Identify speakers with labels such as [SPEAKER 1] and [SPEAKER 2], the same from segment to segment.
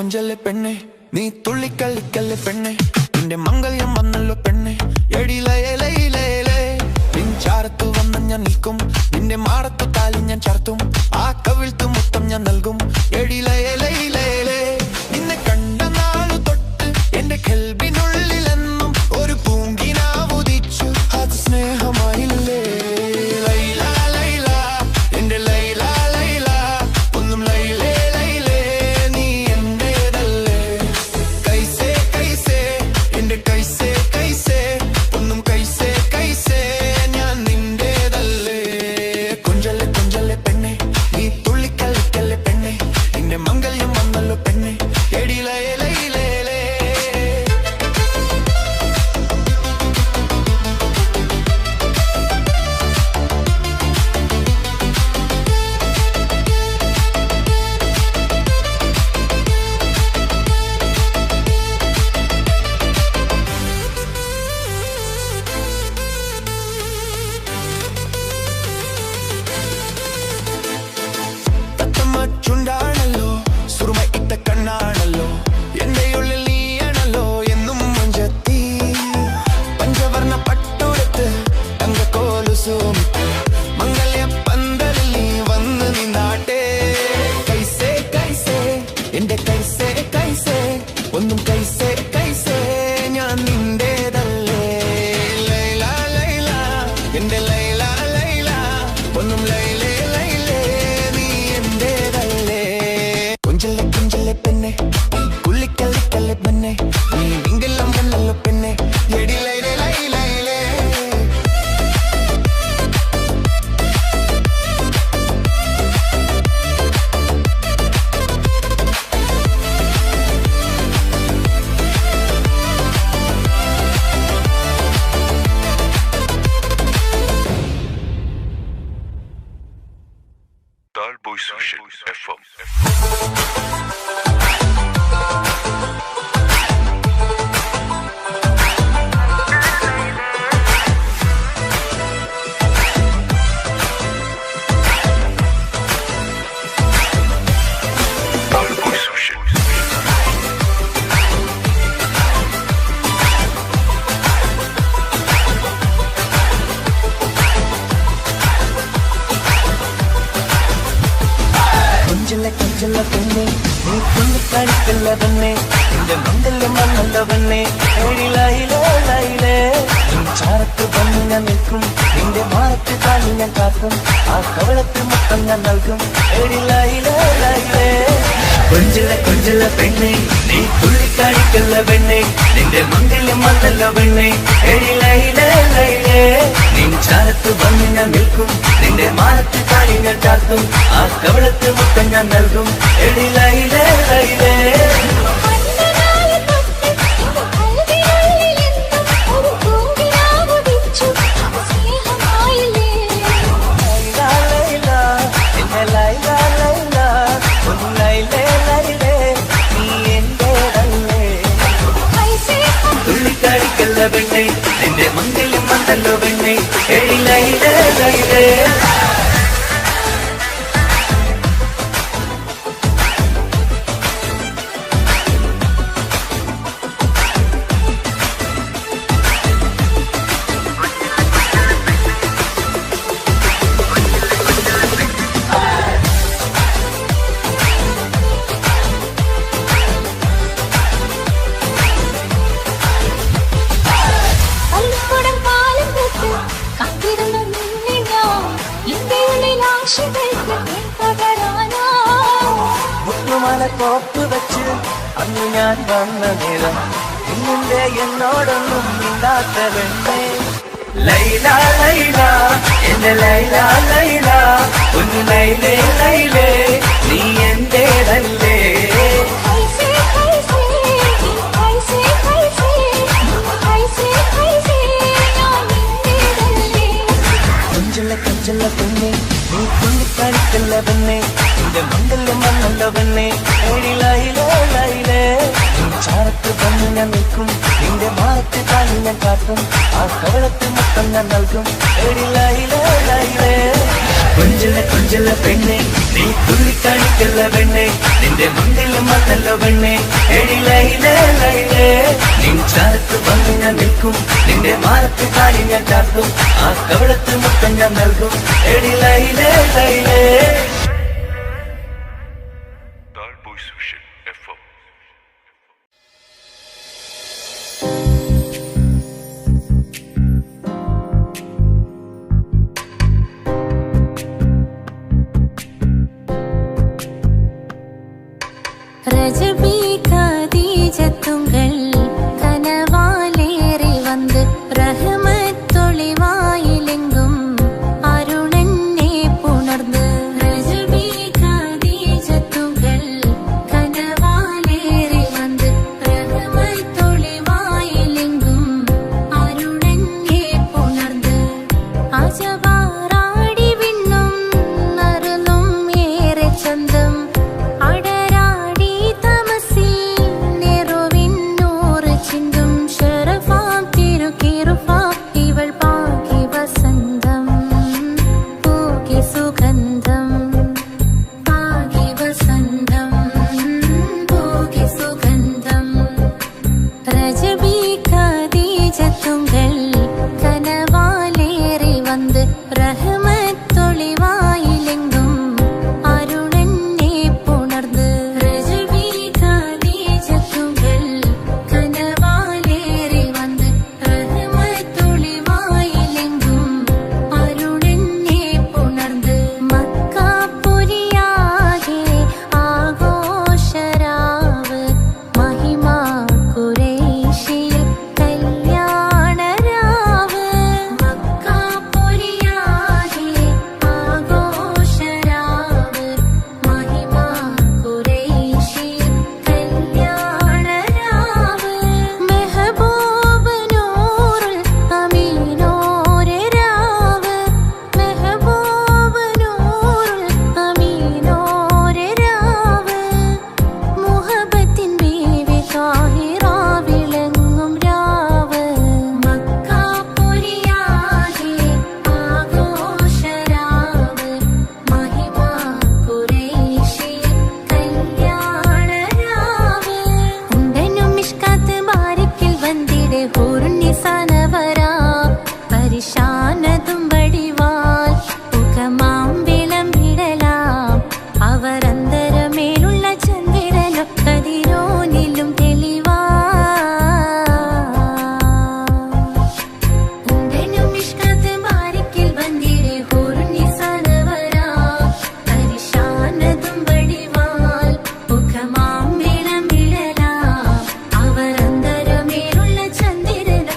[SPEAKER 1] കൊഞ്ചല്ലേ പെണ്ണെ നീ തുള്ളിക്കളിക്കല്ലേ പെണ്ണെ നിന്റെ മംഗല്യം വന്നല്ലോ പെണ്ണെ എടിലയിലയിലേ നിൻചാരത്തു വന്ന് ഞാൻ നിൽക്കും നിന്റെ മാറത്തു താലി ഞാൻ ചാർത്തും ആ കവിൾത്തു മുത്തം ഞാൻ നൽകും എടിലയിലയിലേ നിന്നെ കണ്ട നാളു തൊട്ട് എന്റെ കൽബിനുള്ളിലെന്നും ഒരു പൂങ്കിനാവുദിച്ചു അത് സ്നേഹമായില്ലേ ചുണ്ടാണല്ലോ സുറുമ ഇട്ട കണ്ണാണല്ലോ എന്റെ ഉള്ളിൽ നീയാണല്ലോ എന്നും മഞ്ചത്തി പഞ്ചവർണ്ണ പട്ടുടുത്ത് തങ്കക്കോലുസുമിട്ട് മംഗല്യ പന്തലിൽ നീ വന്ന് നിന്നാട്ടെ കൈസേ കൈസേ എന്റെ കൈസേ കൈസേ ഒന്നും കൈസേ കൈസേ ഞാൻ നിന്റേതല്ലേ ലൈല ലൈല എന്റെ ലൈല ലൈല ഒന്നും ലൈലേ പെണ്ണെ കുള്ളിക്കല്ലിക്കല്ലെ പെണ്ണെ നീ വിങ്കെല്ലാം കണ്ണല്ലോ പെണ്ണെ എടിലൈലേ ലൈലൈലേ
[SPEAKER 2] Talboy Sushi FM.
[SPEAKER 1] കൊഞ്ചല്ല പെണ്ണെ നീ തുള്ളിക്കളിക്കല്ല പെണ്ണെ നിന്റെ മംഗല്യം വന്നല്ല പെണ്ണെ എടിലയിലേ ചാരത്ത് വന്ന് ഞാൻ നിൽക്കും നിന്റെ മാറത്ത് താലി ഞാൻ കാക്കും ആ കവളത്ത് മുത്തം ഞാൻ നൽകും എടിലയിലേ കൊഞ്ചല്ല പെണ്ണെ നീ തുള്ളിക്കളിക്കല്ല പെണ്ണെ നിന്റെ മംഗല്യം വന്നല്ല പെണ്ണെ എടിലയിലേ നിൻ ചാരത്ത് വന്ന് ഞാൻ നിൽക്കും നിന്റെ മാറത്ത് താലി ഞാൻ ചാർത്തും ആ കവളത്ത് മുത്തം ഞാൻ നൽകും എടിലയിലേ തുള്ളിക്കളിക്കല്ല പെണ്ണെ നിന്റെ മംഗല്യം വന്നല്ലോ പെണ്ണെ എടിലയിലേ മുത്തുമല കോപ്പ് വെച്ച് അന്ന് ഞാൻ വന്ന നേരം ഇന്നിന്റെ എന്നോടൊന്നും മിണ്ടാത്ത പെണ്ണെ ലൈല ലൈല എന്റെ ലൈല ലൈല ഒന്ന് ലൈലേ ലൈലേ നീ എന്റേതല്ലേ കൊഞ്ചല്ല പെണ്ണെ നീ തുള്ളിക്കളിക്കല്ല പെണ്ണെ നിന്റെ മംഗല്യം വന്നല്ല പെണ്ണെ എടിലയിലേ ചാരത്ത് വന്ന് ഞാൻ നിൽക്കും നിന്റെ മാറത്ത് താലി ഞാൻ കാട്ടും ആ കവളത്ത് മുത്തം ഞാൻ നൽകും എടിലയിലേ കൊഞ്ചല പെണ്ണെ നീ തുള്ളിക്കാണിക്കല്ല പെണ്ണെ നിന്റെ മംഗലം വന്നല്ല പെണ്ണെ എഴിലയിലേ ലയിലേ നിൻ ചാരത്ത് വന്ന് ഞാൻ നിൽക്കും നിന്റെ മാറത്ത് കാലി ഞാൻ ചാർത്തും ആ കവളത്ത് മുത്തം ഞാൻ നൽകും എഴിലയിലേ ലയിലേ
[SPEAKER 2] Tall Boys Vision FM.
[SPEAKER 3] ரஜபி கதீஜத்துங்கள் கனவாலேறி வந்து ரஹமத்தொளிவாயிலெங்கும் அருணன்னே புணர்ந்து ரஜபி கதீஜத்துங்கள் கனவாலேறி வந்து ரஹமத்தொளிவாயிலெங்கும் அருணன்னே புணர்ந்து அஜபாராடி விண்ணும் அருளும் ஏറെ ചന്തം അടരാടി തമസിൽ നെറുവിൻ നൂറ് ചിന്തും ശരഫാം തിരുക്കിറുഫാ ഇവൾ പാകി വസന്തം പൂകി സുഗന്ധം പാകി വസന്തം പൂകി സുഗന്ധം രജബി ഖദീജത്തുങ്കൾ കനവാലേറി വന്ന് റഹ്മത്തൊളിവായിലെങ്കും അരുണന്നെ പുണർന്ന് രജബി ഖദീജത്തുങ്കൾ കനവാലേറി വന്ന് റഹ്മത്തൊളിവായിലെങ്കും അരുണന്നെ പുണർന്ന് മക്കാപുരിയാകെ ആഘോഷരാവ് മഹിമാ ഖുറൈശിയിൽ കല്യാണരാവ് മക്കാപുരിയാകെ ആഘോഷരാവ് മഹിമാ ഖുറൈശിയിൽ കല്യാണരാവ് മെഹബൂബ് നൂറുൽ അമീനോരെ രാവ് മെഹബൂബ് നൂറുൽ അമീനോരെ രാവ് മുഹബത്തിൻ ബീവി താഹിറ വിളങ്ങും രാവ് മക്കാപുരിയാകെ ആഘോഷരാവ് മഹിമാ ഖുറൈശിയിൽ കല്യാണരാവ് ഉണ്ടനും മിഷ്കാത്ത് ബാരിക്കിൽ വന്നിടെ ഹൂറുന്നിസാനവരാ പരിശാനതും വടിവാൽ മുഖമാം വിളമ്പിടലാം അവരന്തരമേലുള്ള ചന്ദ്രനോ കതിരോനിലും തെളിവാ ഉണ്ടനും മിഷ്കാത്ത് ബാരിക്കിൽ വന്നിടെ ഹൂറുന്നിസാനവരാ പരിശാനതും വടിവാൽ മുഖമാം വിളമ്പിടലാം അവരന്തരമേലുള്ള ചന്ദ്രനോ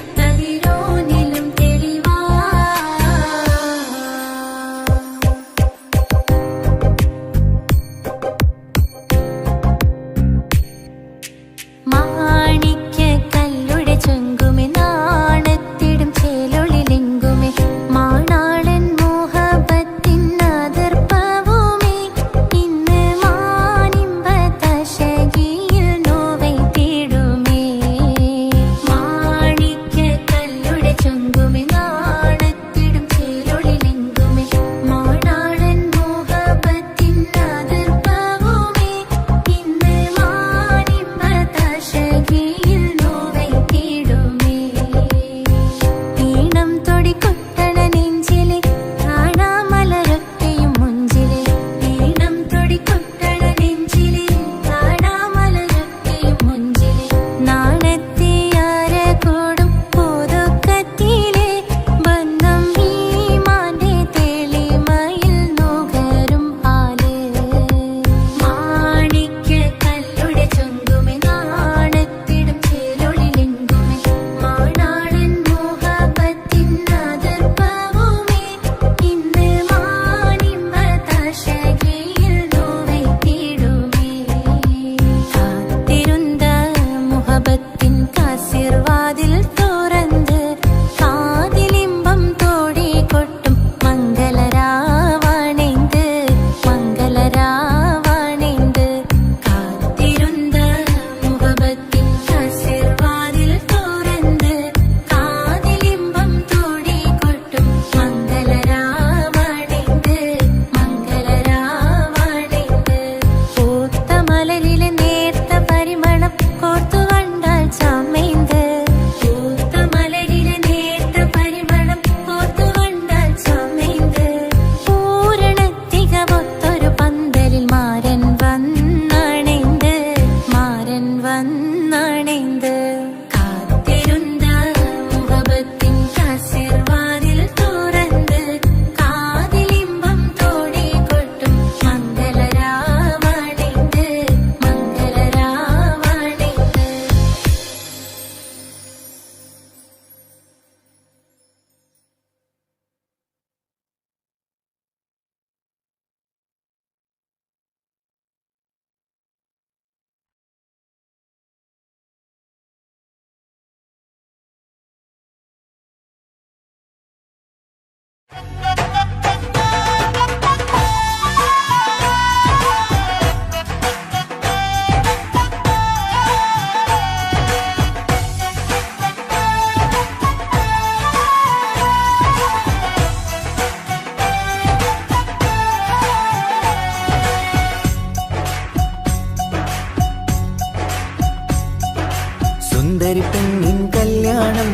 [SPEAKER 1] സുന്ദരി പെണ്ണിൻ കല്യാണം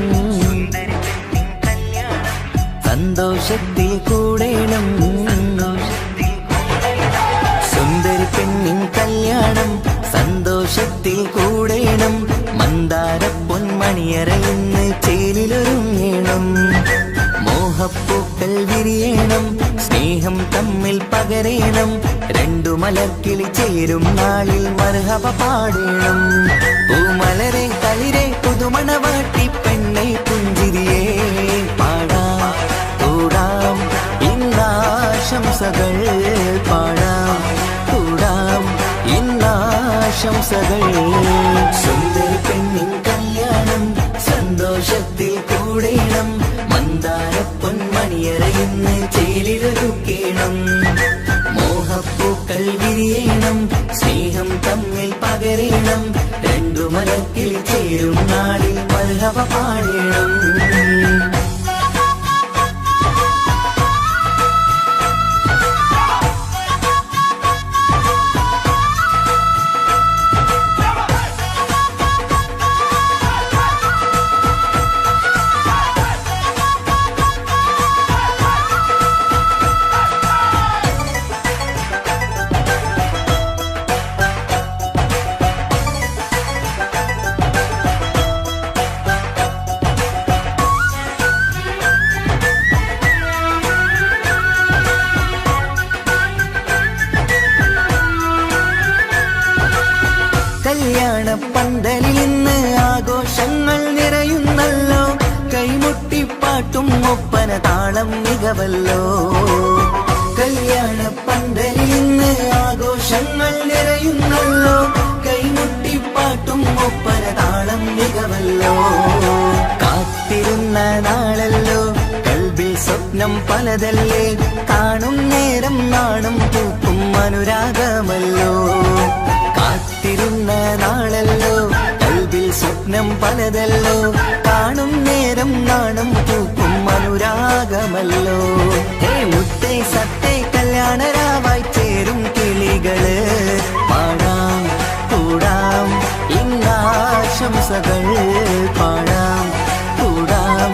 [SPEAKER 1] സന്തോഷത്തിൽ കൂടേണം. സുന്ദരി പെണ്ണിൻ കല്യാണം സന്തോഷത്തിൽ കൂടേണം. മന്ദാര പൊന്മണിയറയിന്ന് ചേലിലൊരുങ്ങേണം. മോഹപ്പൂക്കൾ വിരിയണം, സ്നേഹം തമ്മിൽ പകരേണം. രണ്ടു മലർക്കിളി ചേരും നാളിൽ മർഹബ പാടേണം. പൂമലരെ കളിരെ പുതുമണവാട്ടി പെണ്ണെ പുഞ്ചിരിയേ പാടാം കൂടാം ഇന്നാശംസകൾ പാടാം കൂടാം ഇന്നാശംസകൾ. സുന്ദരി പെണ്ണിൻ കല്യാണം സന്തോഷത്തിൽ കൂടേണം. മന്ദാര പൊന്മണിയറയിന്ന് ചേലിലൊരുക്കേണം. മോഹപ്പൂക്കൾ വിരിയണം, സ്നേഹം തമ്മിൽ പകരേണം. രണ്ടു മലക്കിൽ ചേരും നാളിൽ മർഹബ പാടേണം. കല്യാണ പന്തലിൽ ഇന്ന് ആഘോഷങ്ങൾ നിറയുന്നല്ലോ. കൈമുട്ടിപ്പാട്ടും ഒപ്പന താളം മികവല്ലോ. കല്യാണ പന്തലിൽ ഇന്ന് ആഘോഷങ്ങൾ നിറയുന്നല്ലോ. കൈമുട്ടിപ്പാട്ടും ഒപ്പന താളം മികവല്ലോ. കാത്തിരുന്ന നാളല്ലോ, കൽബിൽ സ്വപ്നം പലതല്ലേ. കാണും നേരം നാണം പൂക്കും അനുരാഗമല്ലോ. കാത്തിരുന്ന നാളല്ലോ, കൽബിൽ സ്വപ്നം പലതല്ലോ. കാണും നേരം നാണം പൂക്കും അനുരാഗമല്ലോ. ഹേ മുത്തേ സത്തേ കല്യാണരാവായി ചേരും കിളികള് പാടാം കൂടാം ഇന്നാശംസകൾ പാടാം കൂടാം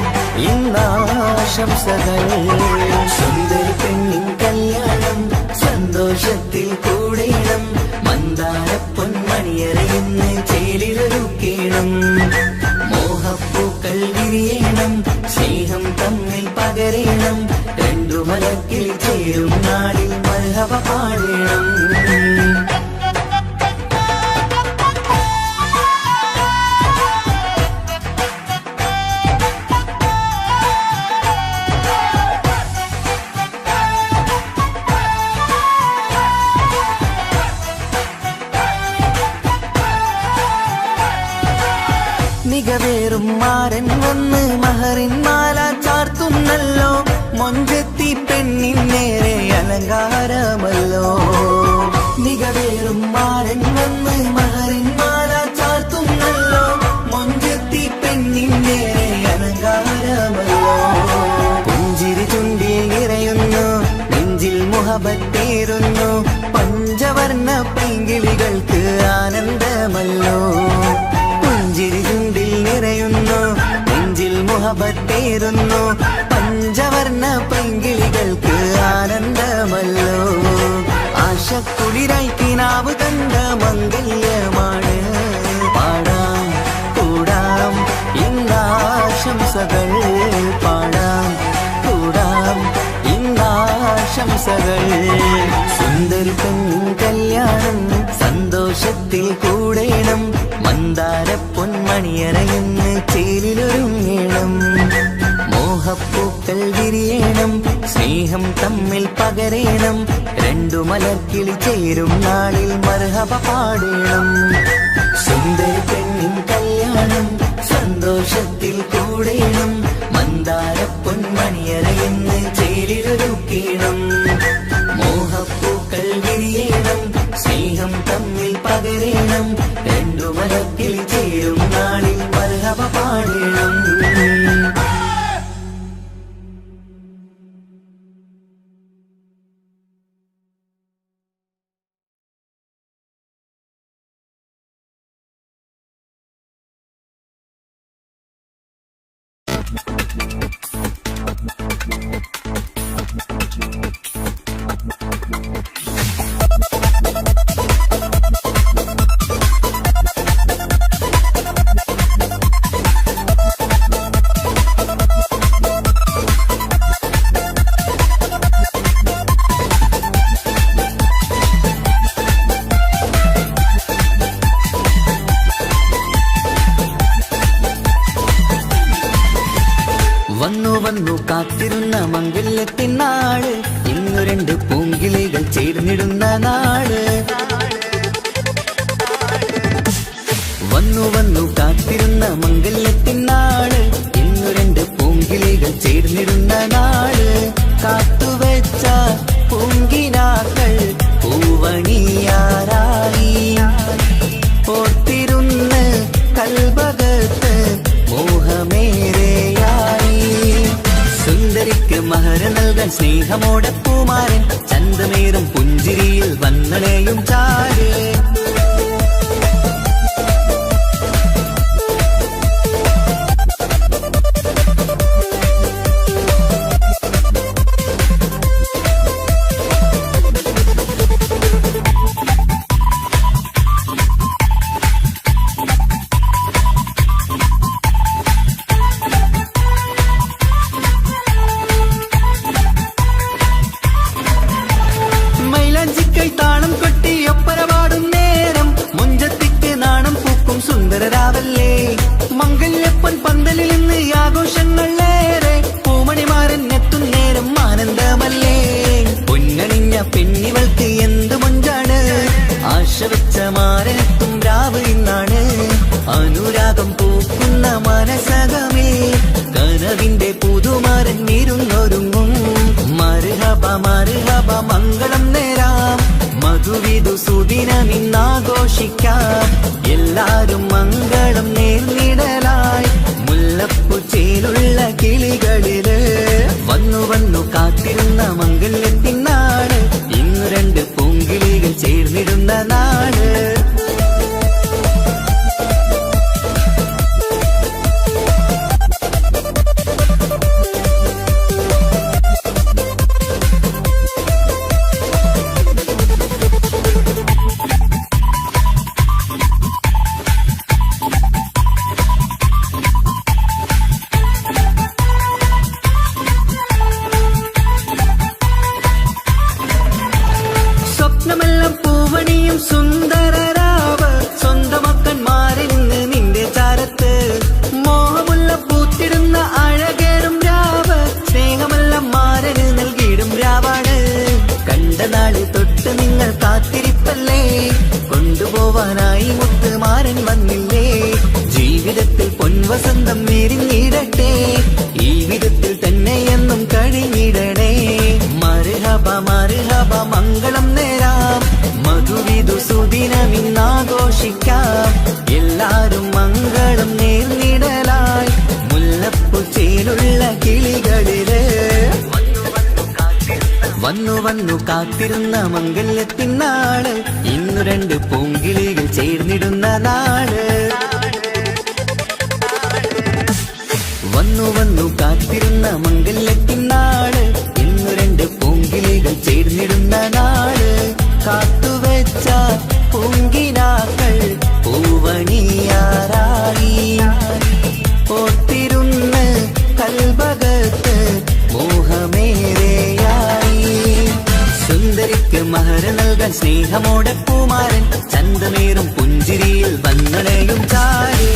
[SPEAKER 1] ഇന്നാശംസകൾ. സുന്ദരി പെണ്ണിൻ കല്യാണം സന്തോഷത്തിൽ കൂടേണം. മന്ദാര പൊന്മണിയറയിന്ന് ചേലിലൊരുക്കേണം. മോഹപ്പൂക്കൾ വിരിയണം, സ്നേഹം തമ്മിൽ പകരേണം. രണ്ടു മലക്കിൽ ചേരും നാളിൽ മർഹബ പാടേണം. മികവേറും മാരൻ വന്ന് മഹറിൻ മാല ചാർത്തുന്നല്ലോ. മൊഞ്ചെത്തി പെണ്ണിൻ നേരെ അലങ്കാരമല്ലോ. മികവേറും മാരൻ വന്ന് മഹറിൻ മാല ചാർത്തുന്നല്ലോ. മൊഞ്ചെത്തി പെണ്ണിൻ നേരെ അലങ്കാരമല്ലോ. പുഞ്ചിരി ചുണ്ടിൽ നിറയുന്നു, നെഞ്ചിൽ മുഹബത്തേറുന്നു. പഞ്ചവർണ്ണ പൈങ്കിളികൾക്ക് ആനന്ദമല്ലോ. പുഞ്ചിരി ചുണ്ടിൽ നിറയുന്നു, നെഞ്ചിൽ മുഹബത്തേറുന്നു. പഞ്ചവർണ്ണ പൈങ്കിളികൾക്ക് ആനന്ദമല്ലോ. ആശക്കുളിരായി കിനാവ് കണ്ട മംഗല്യമാണ്. പാടാം കൂടാം ഇന്നാശംസകൾ പാടാം കൂടാം ഇന്നാശംസകൾ. സുന്ദരി പെണ്ണിൻ കല്യാണം സന്തോഷത്തിൽ കൂടേണം. മന്ദാര പൊന്മണിയറയിന്ന് ചേലിലൊരുങ്ങേണം. മോഹപ്പൂക്കൾ വിരിയണം, സ്നേഹം തമ്മിൽ പകരേണം. രണ്ടു മലർക്കിളി ചേരും നാളിൽ മർഹബ പാടേണം. സുന്ദരി പെണ്ണിൻ കല്യാണം സന്തോഷത്തിൽ കൂടേണം. മന്ദാര പൊന്മണിയറയിന്ന് പാടണം. വന്നു വന്നു കാത്തിരുന്ന മംഗല്യത്തിനാള്, ഇന്നു രണ്ട് പൂങ്കിളികൾ ചേർന്നിടുന്ന നാള്. വന്നു വന്നു കാത്തിരുന്ന മംഗല്യത്തിനാള്, ഇന്നു രണ്ട് പൂങ്കിളികൾ ചേർന്നിടുന്ന നാള്. കാത്തുവെച്ച പൂങ്കിനാക്കൾ പൂവണിയാറായി, ഓർത്തിരുന്ന് കൽബകത്ത് മോഹമേറെയായി. സുന്ദരിക്ക് മഹർ നൽകാൻ സ്നേഹമോടെ പൂമാരൻ, ചന്തമേറും പുഞ്ചിരിയിൽ വന്നണയും ചാര്. താളം കൊട്ടി ഒപ്പരപാടും നേരം, മുഞ്ചത്തിക്ക് നാണം പൂക്കും സുന്ദരരാവല്ലേ. മംഗല്യപ്പൻ പന്തലിൽ നിന്ന് ആഘോഷങ്ങളേറെ, പൂമണിമാരൻ എത്തും നേരം ആനന്ദമല്ലേ. പൊന്നണിഞ്ഞ പെണ്ണിവൾക്ക് എന്ത് മൊഞ്ചാണ്, ആശ വെച്ച മാരനെത്തും രാവ് ഇന്നാണ്. അനുരാഗം പൂക്കുന്ന മനസകമേ, കനവിന്റെ പുതുമാരൻ ഇരുന്നൊരുങ്ങും. മർഹബ മർഹബ മംഗളം നേരാം, മധുവിധു സുദിനമിന്നാഘോഷിക്കാം. എല്ലാരും മംഗളം നേർന്നിടലായി, മുല്ലപ്പു ചേലുള്ള കിളികളില്. വന്നു വന്നു കാത്തിരുന്ന മംഗല്യത്തിനാള്, ഇന്നു രണ്ട് പൂങ്കിളികൾ ചേർന്നിടുന്ന നാള്. സ്വപ്നമെല്ലാം പൂവണിയും സുന്ദരരാവ്, സ്വന്തമക്കന്മാരിൽ നിന്ന് നിന്റെ ചാരത്ത്. മോഹമുള്ള പൂത്തിടുന്ന അഴകേറും രാവ്, സ്നേഹമെല്ലാം മാരന് നൽകിയിടും രാവാണ്. കണ്ട നാള് തൊട്ട് നിങ്ങൾ കാത്തിരിപ്പല്ലേ, കൊണ്ടുപോവാനായി മുത്തുമാരൻ വന്നില്ലേ. ജീവിതത്തിൽ പൊൻവസന്തം നേരിഞ്ഞിടട്ടെ, ഈ വിധത്തിൽ തന്നെ എന്നും കഴിഞ്ഞിടണേ. മർഹബ മർഹബ മംഗളം നേരാം, മധുവിധു സുദിനമിന്നാഘോഷിക്കാം. എല്ലാരും മംഗളം നേർന്നിടലായി, മുല്ലപ്പു ചേലുള്ള കിളികളില്. വന്നു വന്നു കാത്തിരുന്ന മംഗല്യത്തിനാള്, ഇന്നു രണ്ട് പൂങ്കിളികൾ ചേർന്നിടുന്ന നാള്. വന്നു വന്നു കാത്തിരുന്ന മംഗല്യത്തിനാള്, ഇന്നു രണ്ട് പൂങ്കിളികൾ ചേർന്നിടുന്ന നാള്. കാത്തുവെച്ച പൂങ്കിനാക്കൾ പൂവണിയാറായി, ഓർത്തിരുന്ന് കൽബകത്ത് മോഹമേറെയായി. സുന്ദരിക്ക് മഹർ നൽകാൻ സ്നേഹമോടെ പൂമാരൻ, ചന്തമേറും പുഞ്ചിരിയിൽ വന്നണയും ചാര്.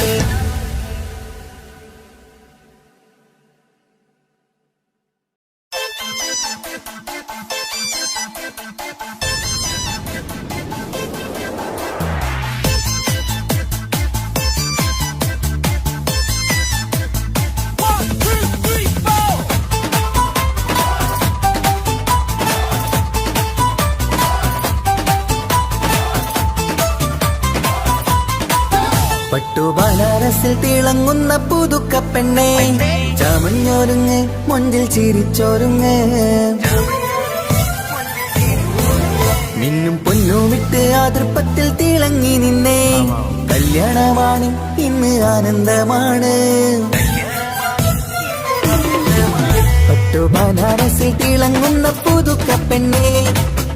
[SPEAKER 1] പട്ടു ബനാറസിൽ തിള തിളങ്ങുന്ന പുതുക്ക പെണ്ണെ ചമഞ്ഞൊരുങ്ങ് മുഞ്ചിൽ ചിരിച്ചൊരുങ്ങ് മിന്നും പൊന്നുമിട്ട് ആതൃപ്പത്തിൽ തിളങ്ങി നിന്നേ കല്യാണമാണ് ഇന്ന് ആനന്ദമാണ് പട്ടു ബനാറസിൽ തിളങ്ങുന്ന പുതുക്ക പെണ്ണെ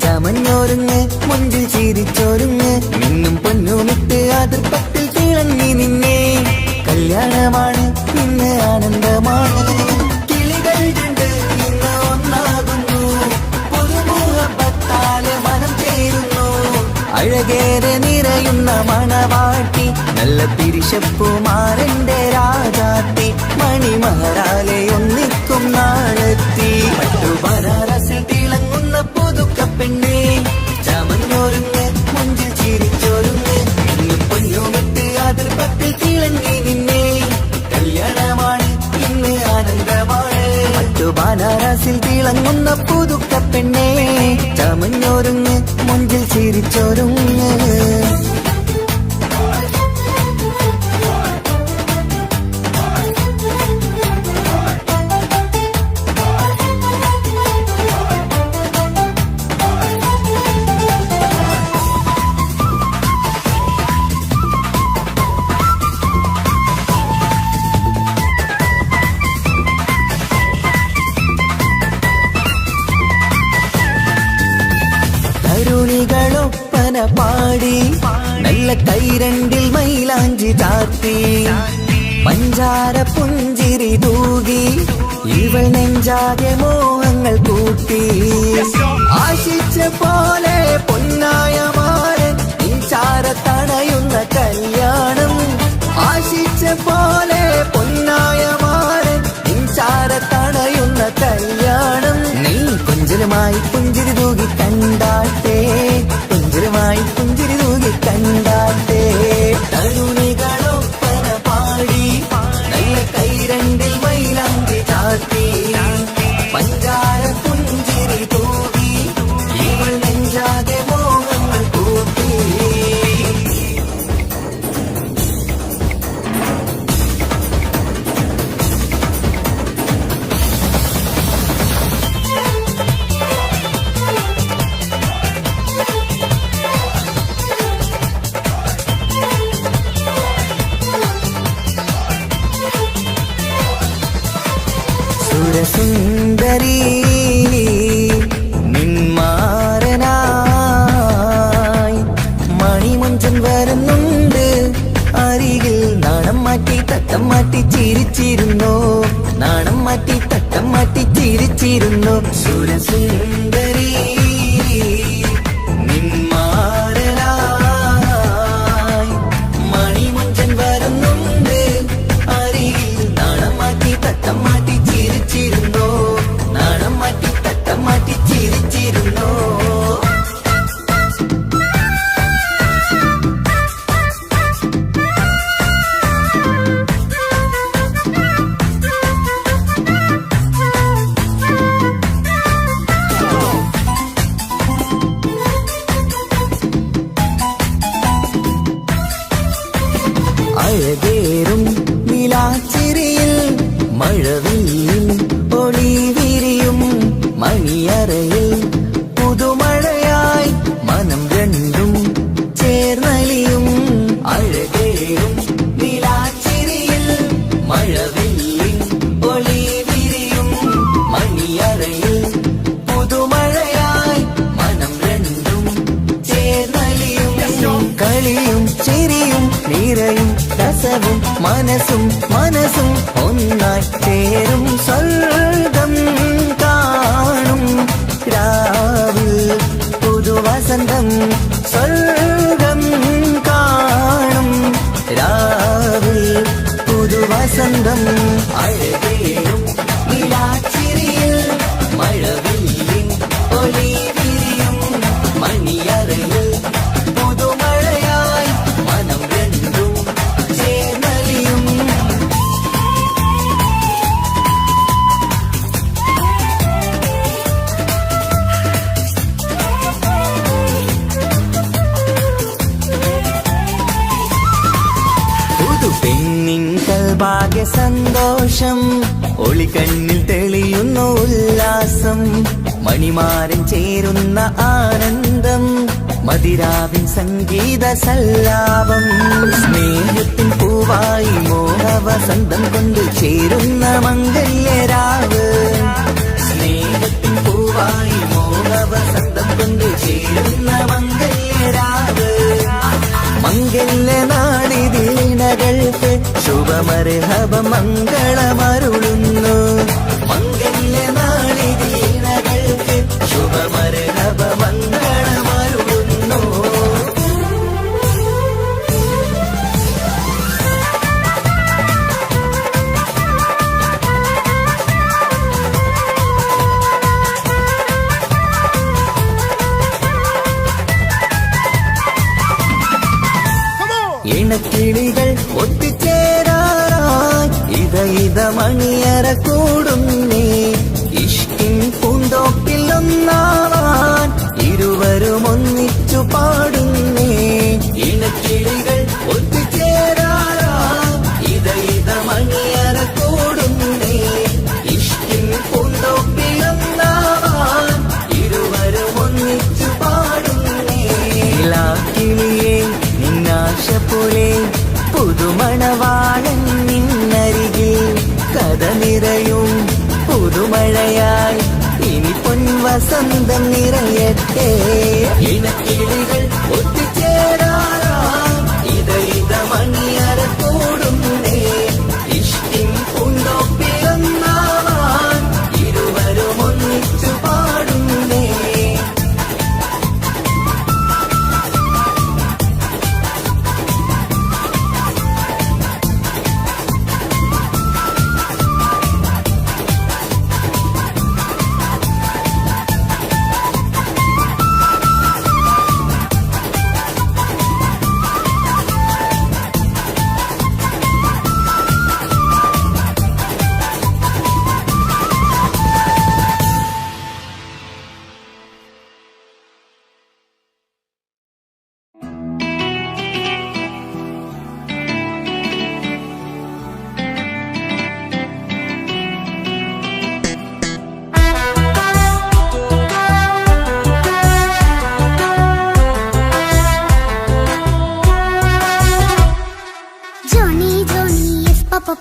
[SPEAKER 1] ചമഞ്ഞൊരുങ്ങ് മുഞ്ചിൽ ചിരിച്ചൊരുങ്ങ് മിന്നും പൊന്നുമിട്ട് ആതൃപ്പത്തിൽ തിളങ്ങി നിന്നേ കല്യാണമാണ് ഇന്ന് ആനന്ദമാണ് കിളികൾ രണ്ട് ഇന്ന് ഒന്നാകുന്നു പുതുമുഖത്താല് മനം ചേരുന്നു അഴകേറെ നിറയുന്ന മണവാട്ടി നല്ല തിരിശപ്പുമാരന്റെ രാജാത്തി മണിമഹരാലെ ഒന്നിക്കും നാളെത്തി പട്ടു ബനാറസിൽ തിളങ്ങുന്ന പുതുക്ക പെണ്ണെ ചമഞ്ഞൊരുങ്ങ് മുഞ്ചിൽ ചിരിച്ചൊരുങ്ങ് ഇന്ന് പൊന്നുമിട്ട് അതിർപ്പത്തിൽ തിളങ്ങി നിന്നേ കല്യാണമാണ് ഇന്ന് ആനന്ദമാണ് പട്ടു ബനാറസിൽ തിളങ്ങുന്ന പുതുക്ക പെണ്ണെ ചമഞ്ഞൊരുങ്ങ് മുഞ്ചിൽ ചിരിച്ചൊരുങ്ങ് തരുണികളൊപ്പന പാടി നല്ല കൈരണ്ടിൽ മൈലാഞ്ചി ചാർത്തി പഞ്ചാര പുഞ്ചിരി തൂകി ഇവൾ നെഞ്ചാകെ മോഹങ്ങൾ കൂട്ടി ആശിച്ച പോലെ പൊന്നായ മാരൻ ചാരത്തണയുന്ന കല്യാണം ആശിച്ച പോലെ പൊന്നായ മാരൻ ചാരത്തണയുന്ന കല്യാണം നീ കൊഞ്ചലുമായി പുഞ്ചിരി തൂകി കണ്ടാട്ടെ കൊഞ്ചലുമായി പുഞ്ചിരി തൂകി കണ്ടാട്ടെ തരുണികളൊപ്പന പാടി നല്ല കൈരണ്ടിൽ മൈലാഞ്ചി ചാർത്തി പഞ്ചാര പുഞ്ചിരി തൂകി ഇവൾ നെഞ്ചാകെ മോഹങ്ങൾ കൂട്ടി സുരസുന്ദരി നിന്മാരനായി മണിമുഞ്ചൻ വരുന്നുണ്ട് അരികിൽ നാണം മാറ്റി തട്ടം മാറ്റി ചിരിച്ചിരുന്നു നാണം മാറ്റി തട്ടം മാറ്റി ചിരിച്ചിരുന്നു സുരസുന്ദരി നിന്മാരനായി മണിമുഞ്ചൻ വരുന്നുണ്ട് അരികിൽ നാണം മാറ്റി തട്ടം മാറ്റി ചിരിച്ചിരുന്നു നാണം മാറ്റി തട്ടം മാറ്റി ചിരിച്ചിരുന്നു അഴകേറും നിലാച്ചിരിയിൽ മഴവില്ലിൻ ഒളി വിരിയും മണിയറയിൽ പുതുമഴയായി മനം രണ്ടും ചേർന്നലിയും അഴകേറും നിലാച്ചിരിയിൽ മഴവില്ലിൻ ഒളി വിരിയും മണിയറയിൽ പുതുമഴയായി മനം രണ്ടും ചേർന്നലിയും കളിയും ചിരിയും നിറയും രസവും മനസ്സും മനസ്സും ഒന്നായി ചേരും സ്വർഗം കാണും രാവിൽ പുതുവസന്തം സ്വർഗം കാണും രാവിൽ പുതുവസന്തം അഴകേറും നിലാച്ചിരിയിൽ മഴവില്ലിൻ ഒളി വിരിയും മണിയറയിൽ പുതുമഴയായി മനം രണ്ടും ചേർന്നലിയും സന്തോഷം, ഒളികണ്ണിൽ തെളിയുന്നു ഉല്ലാസം, മണിമാരൻ ചേരുന്ന ആനന്ദം, മതിരാവിൻ സംഗീത സല്ലാപം. സ്നേഹത്തിൻ പൂവായി മോഹവസന്തം കൊണ്ട് ചേരുന്ന മംഗല്യരാവ്. സ്നേഹത്തിൻ പൂവായി മോഹവസന്തം കൊണ്ട് ചേരുന്ന മംഗല്യരാവ്. മംഗല്യനാടിതീണകൾക്ക് ശുഭമർഹബ മംഗളമരുളുന്നു. മംഗല്യനാടിതീണകൾക്ക് ശുഭമർഹബ മംഗളമരുളുന്നു. ഇണക്കിളികൾ ഒത്തുചേരാറായി ഇത മണിയറ കൂടുന്നേ. ഇഷ്കിൻ പൂന്തോപ്പിൽ ഒന്നാവാൻ ഇരുവരും ഒന്നിച്ചു പാടുന്നേ. ഇണക്കിളികൾ ഒത്തുചേരാറായി ഇത മണിയറ കൂടുന്നേ. ഇഷ്കിൻ പൂന്തോപ്പിൽ ഒന്നാവാൻ ഇരുവരും ഒന്നിച്ചു പാടുന്നേ. കിളിയേ നിന്നാശ പോലെ പുതുമണവാളൻ നിന്നരികിൽ കഥ നിറയും പുതുമഴയായി ഇനി പൊൻവസന്തം നിറയട്ടെ. ഇണക്കിളികൾ ഒത്തുചേരാറായി ഇത മണിയറ കൂടുന്നേ. ഇഷ്ടിൻ പൂന്തോപ്പിലൊന്നാവാൻ ഇരുവരും ഒന്നിച്ചു പാടുന്നേ.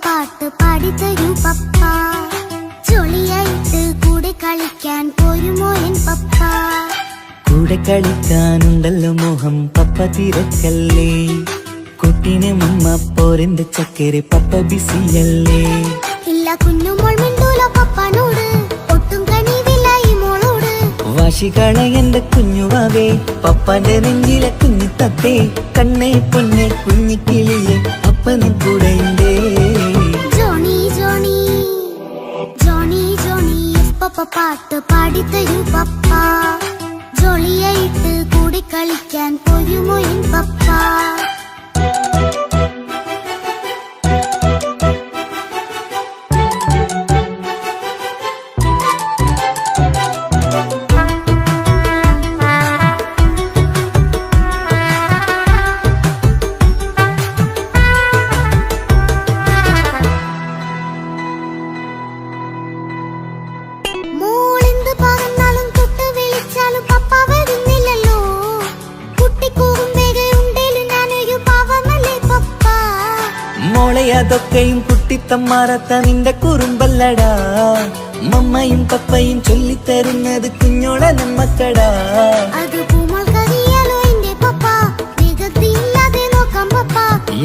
[SPEAKER 4] പാട്ട് പാടിത്തരൂ പപ്പ. ജോളിയായിട്ട് കൂടെ കളിക്കാൻ പോരുമോ എൻ പപ്പ?
[SPEAKER 1] കൂടെ കളിക്കാനുണ്ടല്ലോ മോഹം പപ്പ തിരക്കല്ലേ. കുട്ടീനെ മമ്മ പോരെന്റെ ചക്കരെ പപ്പ ബിസിയല്ലേ.
[SPEAKER 4] ഇല്ല കുഞ്ഞുമോൾ മിണ്ടൂല പപ്പനോട്, ഒട്ടും കണിവില്ല ഈ മോളോട്.
[SPEAKER 1] വാശികള എന്റെ കുഞ്ഞുവാവേ, പപ്പാന്റെ നെഞ്ചിലെ കുഞ്ഞു തത്തേ. കണ്ണേ പൊന്നെ കുഞ്ഞിക്കിളിയെ അപ്പനും കൂടെ ഉണ്ടേ.
[SPEAKER 4] ജോണി ജോണി ജോണി ജോണി പപ്പ പാട്ട് പാടിത്തരൂ പപ്പ. ജോളിയായിട്ട് കൂടെ കളിക്കാൻ പോരുമോ എൻ പപ്പ?
[SPEAKER 1] അതൊക്കെയും കുട്ടിത്തമ്മാറത്ത നിന്റെ കുറുമ്പല്ലടാ. മമ്മയും പപ്പയും ചൊല്ലിത്തരുന്നത് കുഞ്ഞോളെ നമ്മക്കടാ.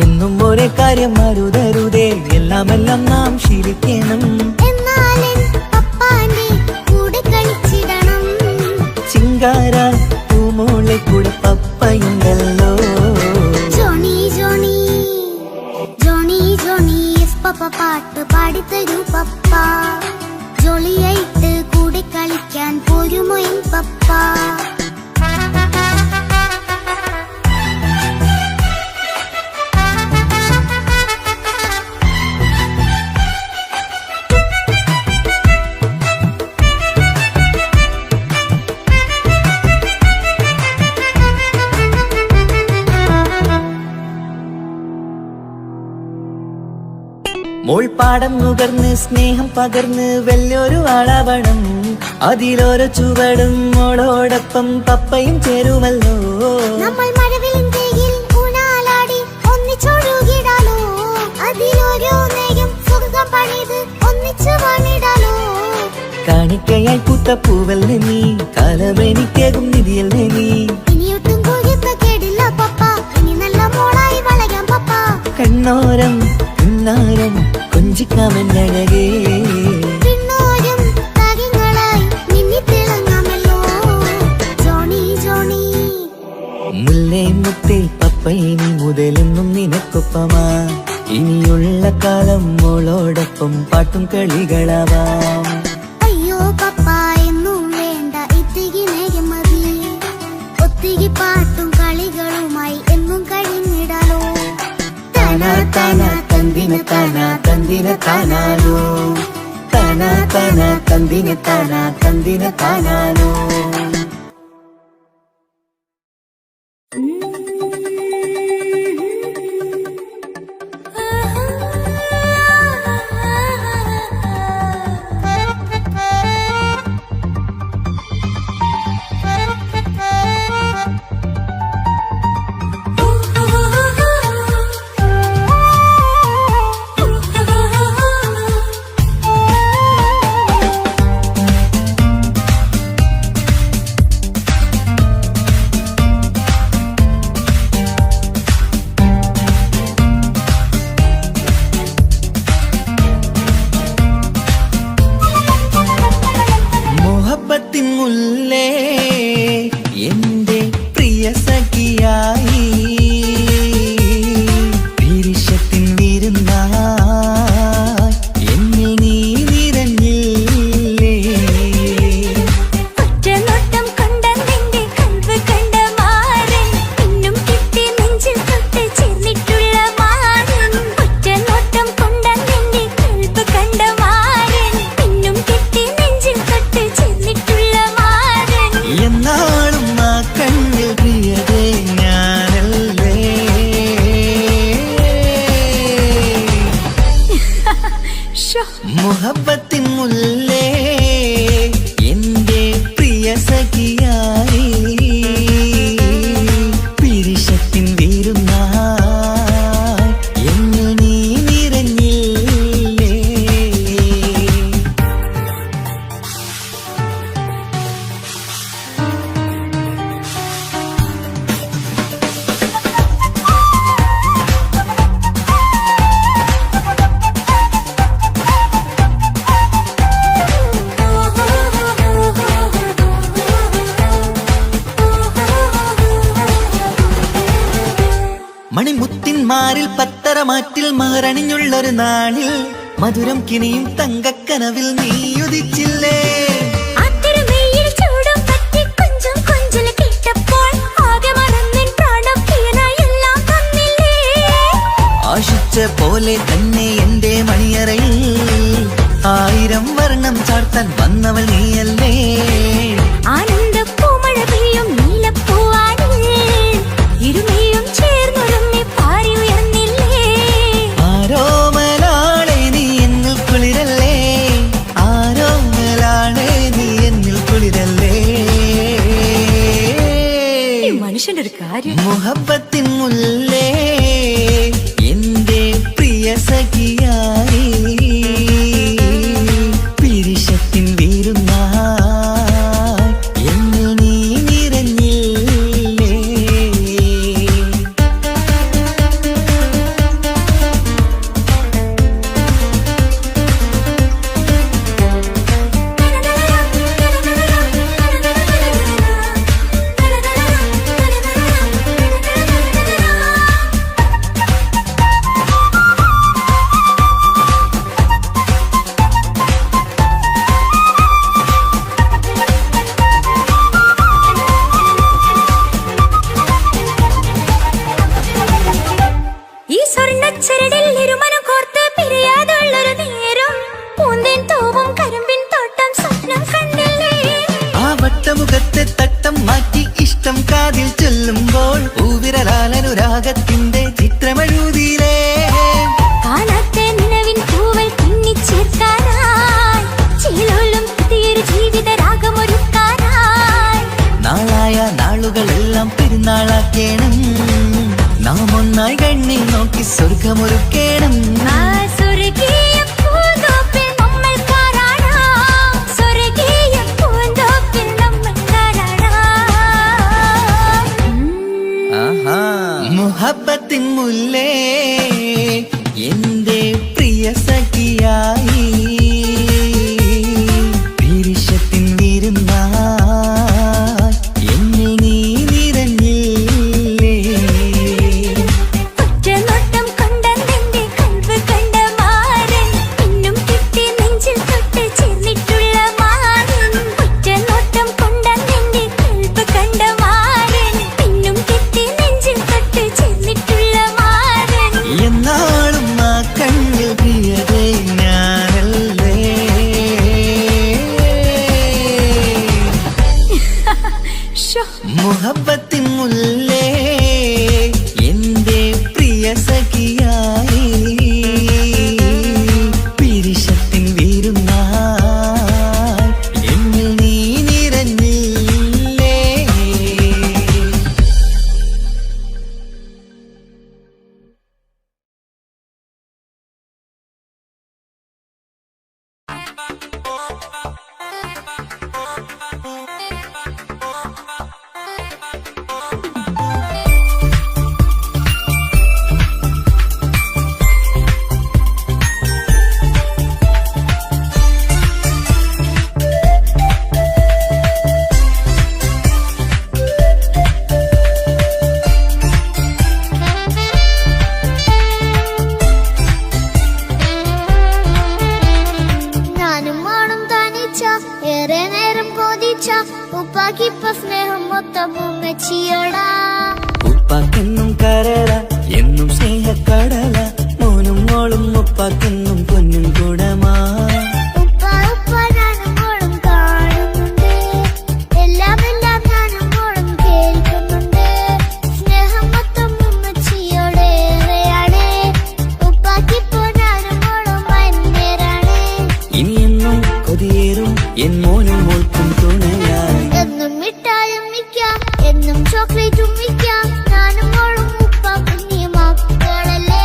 [SPEAKER 1] എന്നും ഒരേ കാര്യം മരുതരുതേ, എല്ലാമെല്ലാം നാം ശീലിക്കണം. ചിങ്കാര പൂമോളെ കൂടെ പപ്പയുണ്ടല്ലോ.
[SPEAKER 4] പപ്പ പാട്ട് പാടിത്തരൂ പപ്പ. ജോളിയായിട്ട് കൂടെ കളിക്കാൻ പോരുമോ എൻ പപ്പ?
[SPEAKER 1] മോൾപ്പാടം നുകർന്ന് സ്നേഹം പകർന്ന് വലിയൊരു ആളാവണം. അതിലോരോ ചുവടും മോളോടൊപ്പം പപ്പയും ചേരുമല്ലോ.
[SPEAKER 4] നമ്മൾ മഴവിലിൻ ഊണാലാടി ഒന്നിച്ചൊഴുകിടാലോ. അതിലോരോ നേരം സുഖം പണിത് ഒന്നിച്ചു വാണിടാലോ.
[SPEAKER 1] കാണിക്കയായി പൂത്ത പൂവല്ലേ നീ, കാലമെനിക്കേകും നിധിയല്ലേ നീ.
[SPEAKER 4] ഇനിയൊട്ടും കുരുത്ത കേടില്ല പപ്പ, ഇനി നല്ല മോളായി വളരാം പപ്പ.
[SPEAKER 1] കണ്ണോരം പിന്നാരം കൊഞ്ചിക്കാമെന്നഴകേ.
[SPEAKER 4] പിന്നോരം താരങ്ങളായി മിന്നിത്തിളങ്ങാമല്ലോ. ജോണി ജോണി
[SPEAKER 1] മുല്ലേ മുത്തേ പപ്പയിനി മുതലെന്നും നിനക്കൊപ്പമാ. ഇനിയുള്ള കാലം മോളോടൊപ്പം പാട്ടും കളികളാവാം.
[SPEAKER 4] അയ്യോ പപ്പ എന്നും വേണ്ട ഇത്തിരി നേരം മതി. ഒത്തിരി പാട്ടും കളികളുമായി എന്നും കഴിഞ്ഞിടാലോ.
[SPEAKER 1] താനാ താനാ തന്തിന താനാ തന്തിന താനാലോ. താനാ താനാ തന്തിന താനാ തന്തിന താനാലോ. മുല്ലേ എന്റെ പ്രിയ സഖിയായി വിരിശത്തിൻ വിരുന്നായി എന്നിൽ നീ നിറഞ്ഞില്ലേ.
[SPEAKER 3] ഒറ്റനോട്ടം കൊണ്ട നിന്റെ കൽവ് കണ്ട മാരൻ പിന്നും കിട്ടി നെഞ്ചിൽ തൊട്ട് ചേർന്നിട്ടുള്ള മാരൻ. ഒറ്റനോട്ടം കൊണ്ട നിന്റെ കൽവ് കണ്ട മാരൻ പിന്നും കിട്ടി നെഞ്ചിൽ തൊട്ട് ചേർന്നിട്ടുള്ള മാരൻ.
[SPEAKER 1] എന്നാളും ആ കണ്ണിൽ പ്രിയതേ ഞാനല്ലേ. മുഹബത്തിൻ മുല്ലേ എന്റെ പ്രിയ സഖിയായി പിരിശത്തിൻ വിരുന്നായി എന്നിൽ നീ നിറഞ്ഞില്ലേ. മണിമുത്തിന്മാരിൽ പത്തരമാറ്റിൽ മഹറണിഞ്ഞുള്ളൊരു നാളിൽ മധുരം കിണിയും തങ്കക്കനവിൽ നീ ഉദിച്ചില്ലേ.
[SPEAKER 3] അത്തരമേയിൽ ചൂടും പറ്റി കൊഞ്ചും കൊഞ്ചല് കേട്ടപ്പോൾ ആകെ മറന്നിൻ പ്രാണം പ്രിയനായി എല്ലാം തന്നില്ലേ.
[SPEAKER 1] ആശിച്ച പോലെ തന്നെ എന്റെ മണിയറയിൽ 1000 വർണ്ണം ചാർത്താൻ വന്നവൾ നീയല്ലേ.
[SPEAKER 3] ആനന്ദ പൂമഴ പെയ്യും നീലപ്പൂവാനിൽ ഇരുമയും ചേർന്നൊരുമ്മി പാറി ഉയർന്നില്ലേ.
[SPEAKER 1] ആരോമലാളെ നീ എന്നിൽ കുളിരല്ലേ. ആരോമലാളെ നീ എന്നിൽ കുളിരല്ലേ.
[SPEAKER 3] മനുഷ്യന്റെ ഒരു കാര്യം.
[SPEAKER 1] മുഹബത്തിൻ മുല്ലേ എന്റെ പ്രിയ സഖിയായി പിരിശത്തിൻ വിരുന്നായി എന്നിൽ നീ നിറഞ്ഞില്ലേ. എല്ലാം പെരുന്നാളാക്കേണം നാം ഒന്നായി കണ്ണിൽ നോക്കി സ്വർഗമൊരുക്കേണം
[SPEAKER 3] ആ സ്വർഗീയ പൂന്തോപ്പിൽ നമ്മൾ കാണാം സ്വർഗീയ പൂന്തോപ്പിൽ നമ്മൾ കാണാം
[SPEAKER 1] മുഹബത്തിൻ മുല്ലേ എന്റെ പ്രിയ സഖിയായി പിരിശത്തിൻ വിരുന്നായി എന്നിൽ നീ നിറഞ്ഞില്ലേ
[SPEAKER 3] ഒറ്റനോട്ടം കൊണ്ടെന്റെ കൽബ് കണ്ട മാരൻ പിന്നും കിട്ടി നെഞ്ചിൽ തൊട്ട് ചേർന്നിട്ടുള്ള മാരൻ ഒറ്റനോട്ടം കൊണ്ടെന്റെ കൽബ് കണ്ട മാരൻ പിന്നും കിട്ടി നെഞ്ചിൽ തൊട്ട് ചേർന്നിട്ടുള്ള മാരൻ
[SPEAKER 1] എന്നാളും ആ കണ്ണിൽ പ്രിയതേ ഞാനല്ലേ മുഹബത്തിൻ മുല്ലേ എന്റെ പ്രിയ സഖിയായി പിരിശത്തിൻ വിരുന്നായി എന്നിൽ നീ നിറഞ്ഞില്ലേ
[SPEAKER 4] ഞാനും ആണും തനിച്ച ഏറെ നേരം കൊതിച്ച ഉപ്പാക്കിപ്പ സ്നേഹം മൊത്തം ഉമ്മച്ചിയോടാ
[SPEAKER 1] ഉപ്പാക്കെന്നും കരള എന്നും സ്നേഹക്കടല മോനും മോളും ഉപ്പാക്കെന്നും പൊന്നും കൂടമാ
[SPEAKER 4] ഉപ്പ ഉപ്പ ഞാനും മോളും കാണുന്നുണ്ട് എല്ലാം എല്ലാം ഞാനും മോളും കേൾക്കുന്നുണ്ട് സ്നേഹം മൊത്തം ഉമ്മച്ചിയോടേറെയാണ് ഉപ്പാക്കിപ്പോ ഞാനും മോളും അന്യരാണ്
[SPEAKER 1] ഇനിയെന്നും കൊതിയേറും എൻ മോനും മോൾക്കും തുണയായി
[SPEAKER 4] എന്നും മിഠായും മിക്കാം എന്നും ചോക്ലേറ്റും മിക്കാം ഞാനും മോളും ഉപ്പ കുഞ്ഞി മക്കളല്ലേ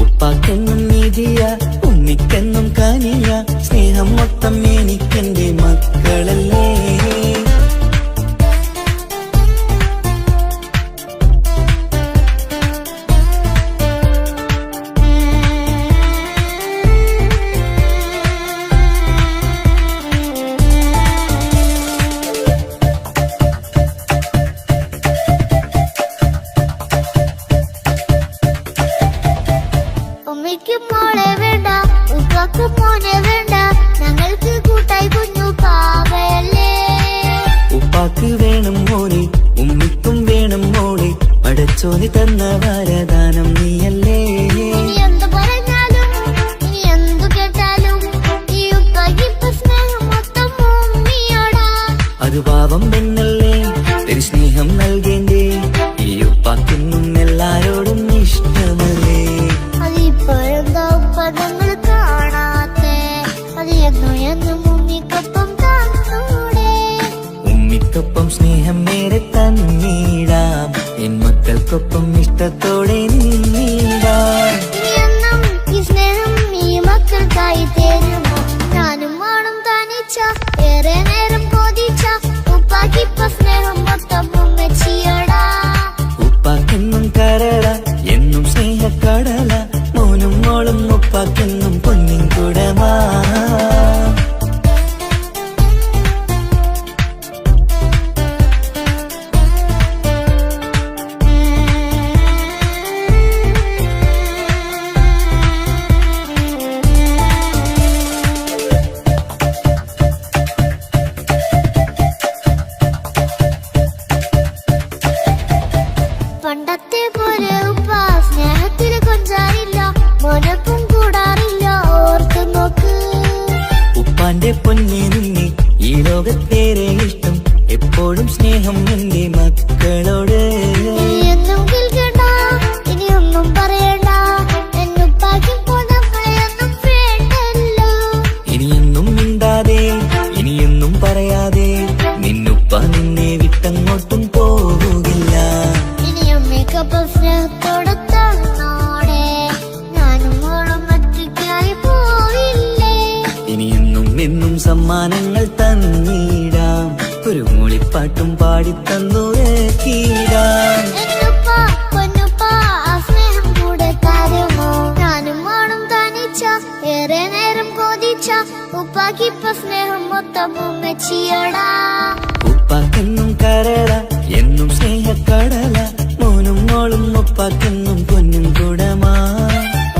[SPEAKER 1] ഉപ്പാക്കെന്നും നീതിയ ഉമ്മിക്കെന്നും കാനിയ സ്നേഹം മൊത്തം എനിക്കെന്റെ മക്കളല്ലേ
[SPEAKER 4] ഉമ്മയ്ക്കും മോളെ വേണ്ട ഉപ്പാക്കും മോനെ വേണ്ട ഞങ്ങൾക്ക് കൂട്ടായി കുഞ്ഞു പാവയല്ലേ
[SPEAKER 1] ഉപ്പാക്ക് വേണം മോനെ ഉമ്മിക്കും വേണം മോളെ പടച്ചോന് തന്ന വരദാനം നീയല്ലേ
[SPEAKER 4] ഇനി എന്ത് പറഞ്ഞാലും ഇനി എന്തു കേട്ടാലും ഈ ഉപ്പാക്കിപ്പ സ്നേഹം മൊത്തം ഉമ്മിയോടാ
[SPEAKER 1] അത് പാവം പെണ്ണല്ലേ തിരു സ്നേഹം നൽകേണ്ടേ ഈ ഉപ്പാക്കെന്നും എല്ലാരോടും ഇഷ്ടമല്ലേ
[SPEAKER 4] അതിപ്പോഴെന്താ ഉപ്പ ഞങ്ങൾ കാണാത്തെ അത് എന്നും എന്നും ഉമ്മിക്കൊപ്പം കാണൂടെ
[SPEAKER 1] ഉമ്മിക്കൊപ്പം സ്നേഹം നേരെ തന്നീടാം എൻ മക്കൾക്കൊപ്പം ഇഷ്ടത്തോടെ നിന്നീടാം
[SPEAKER 4] ഇനി എന്നും ഈ സ്നേഹം ഈ മക്കൾക്കായി തരുമോ ഞാനും ആണും തനിച്ച ഏറെ നേരം കൊതിച്ച ഉപ്പാക്കിപ്പ സ്നേഹം മൊത്തം ഉമ്മച്ചിയോടാ
[SPEAKER 1] ഉപ്പാക്കെന്നും കരള എന്നും സ്നേഹക്കടല മോനും മോളും ഉപ്പാക്കെന്നും പൊന്നിൻ കുടമാ
[SPEAKER 4] പണ്ടത്തെ പോലെ ഉപ്പ സ്നേഹത്തിൽ കൊഞ്ചാറില്ല മോനൊപ്പം കൂടാറില്ല ഓർത്ത് നോക്ക്
[SPEAKER 1] ഉപ്പാന്റെ പൊന്നെ നിന്നെ ഈ ലോകത്തേറെ ഇഷ്ടം എപ്പോഴും സ്നേഹം എന്റെ മക്കളോട്
[SPEAKER 4] ഇനി എന്നും കേൾക്കണ്ട ഇനി ഒന്നും പറയണ്ട എന്നുപ്പാക്കിപ്പോ നമ്മളെയൊന്നും വേണ്ടല്ലോ
[SPEAKER 1] ഇനിയൊന്നും മിണ്ടാതെ ഇനിയൊന്നും പറയാതെ നിന്നുപ്പ നിന്നെ വിട്ടങ്ങോട്ടും പോവുക സമ്മാനങ്ങൾ തന്നിടാം, ഒരു മൂളിപ്പാട്ടും പാടിത്തന്നു കീടാം.
[SPEAKER 4] എന്നുപ്പാ പൊന്നുപ്പാ ആ സ്നേഹം കൂടെ തരുമോ? ഞാനും മോളും തനിച്ച ഏറെ നേരം കൊതിച്ച ഉപ്പാക്കിപ്പ സ്നേഹം മൊത്തം ഉമ്മച്ചിയടാ.
[SPEAKER 1] ഉപ്പാക്കെന്നും കരള എന്നും സ്നേഹക്കടല, മോനും മോളും ഉപ്പാക്കെന്നും പൊന്നും കുടമാ.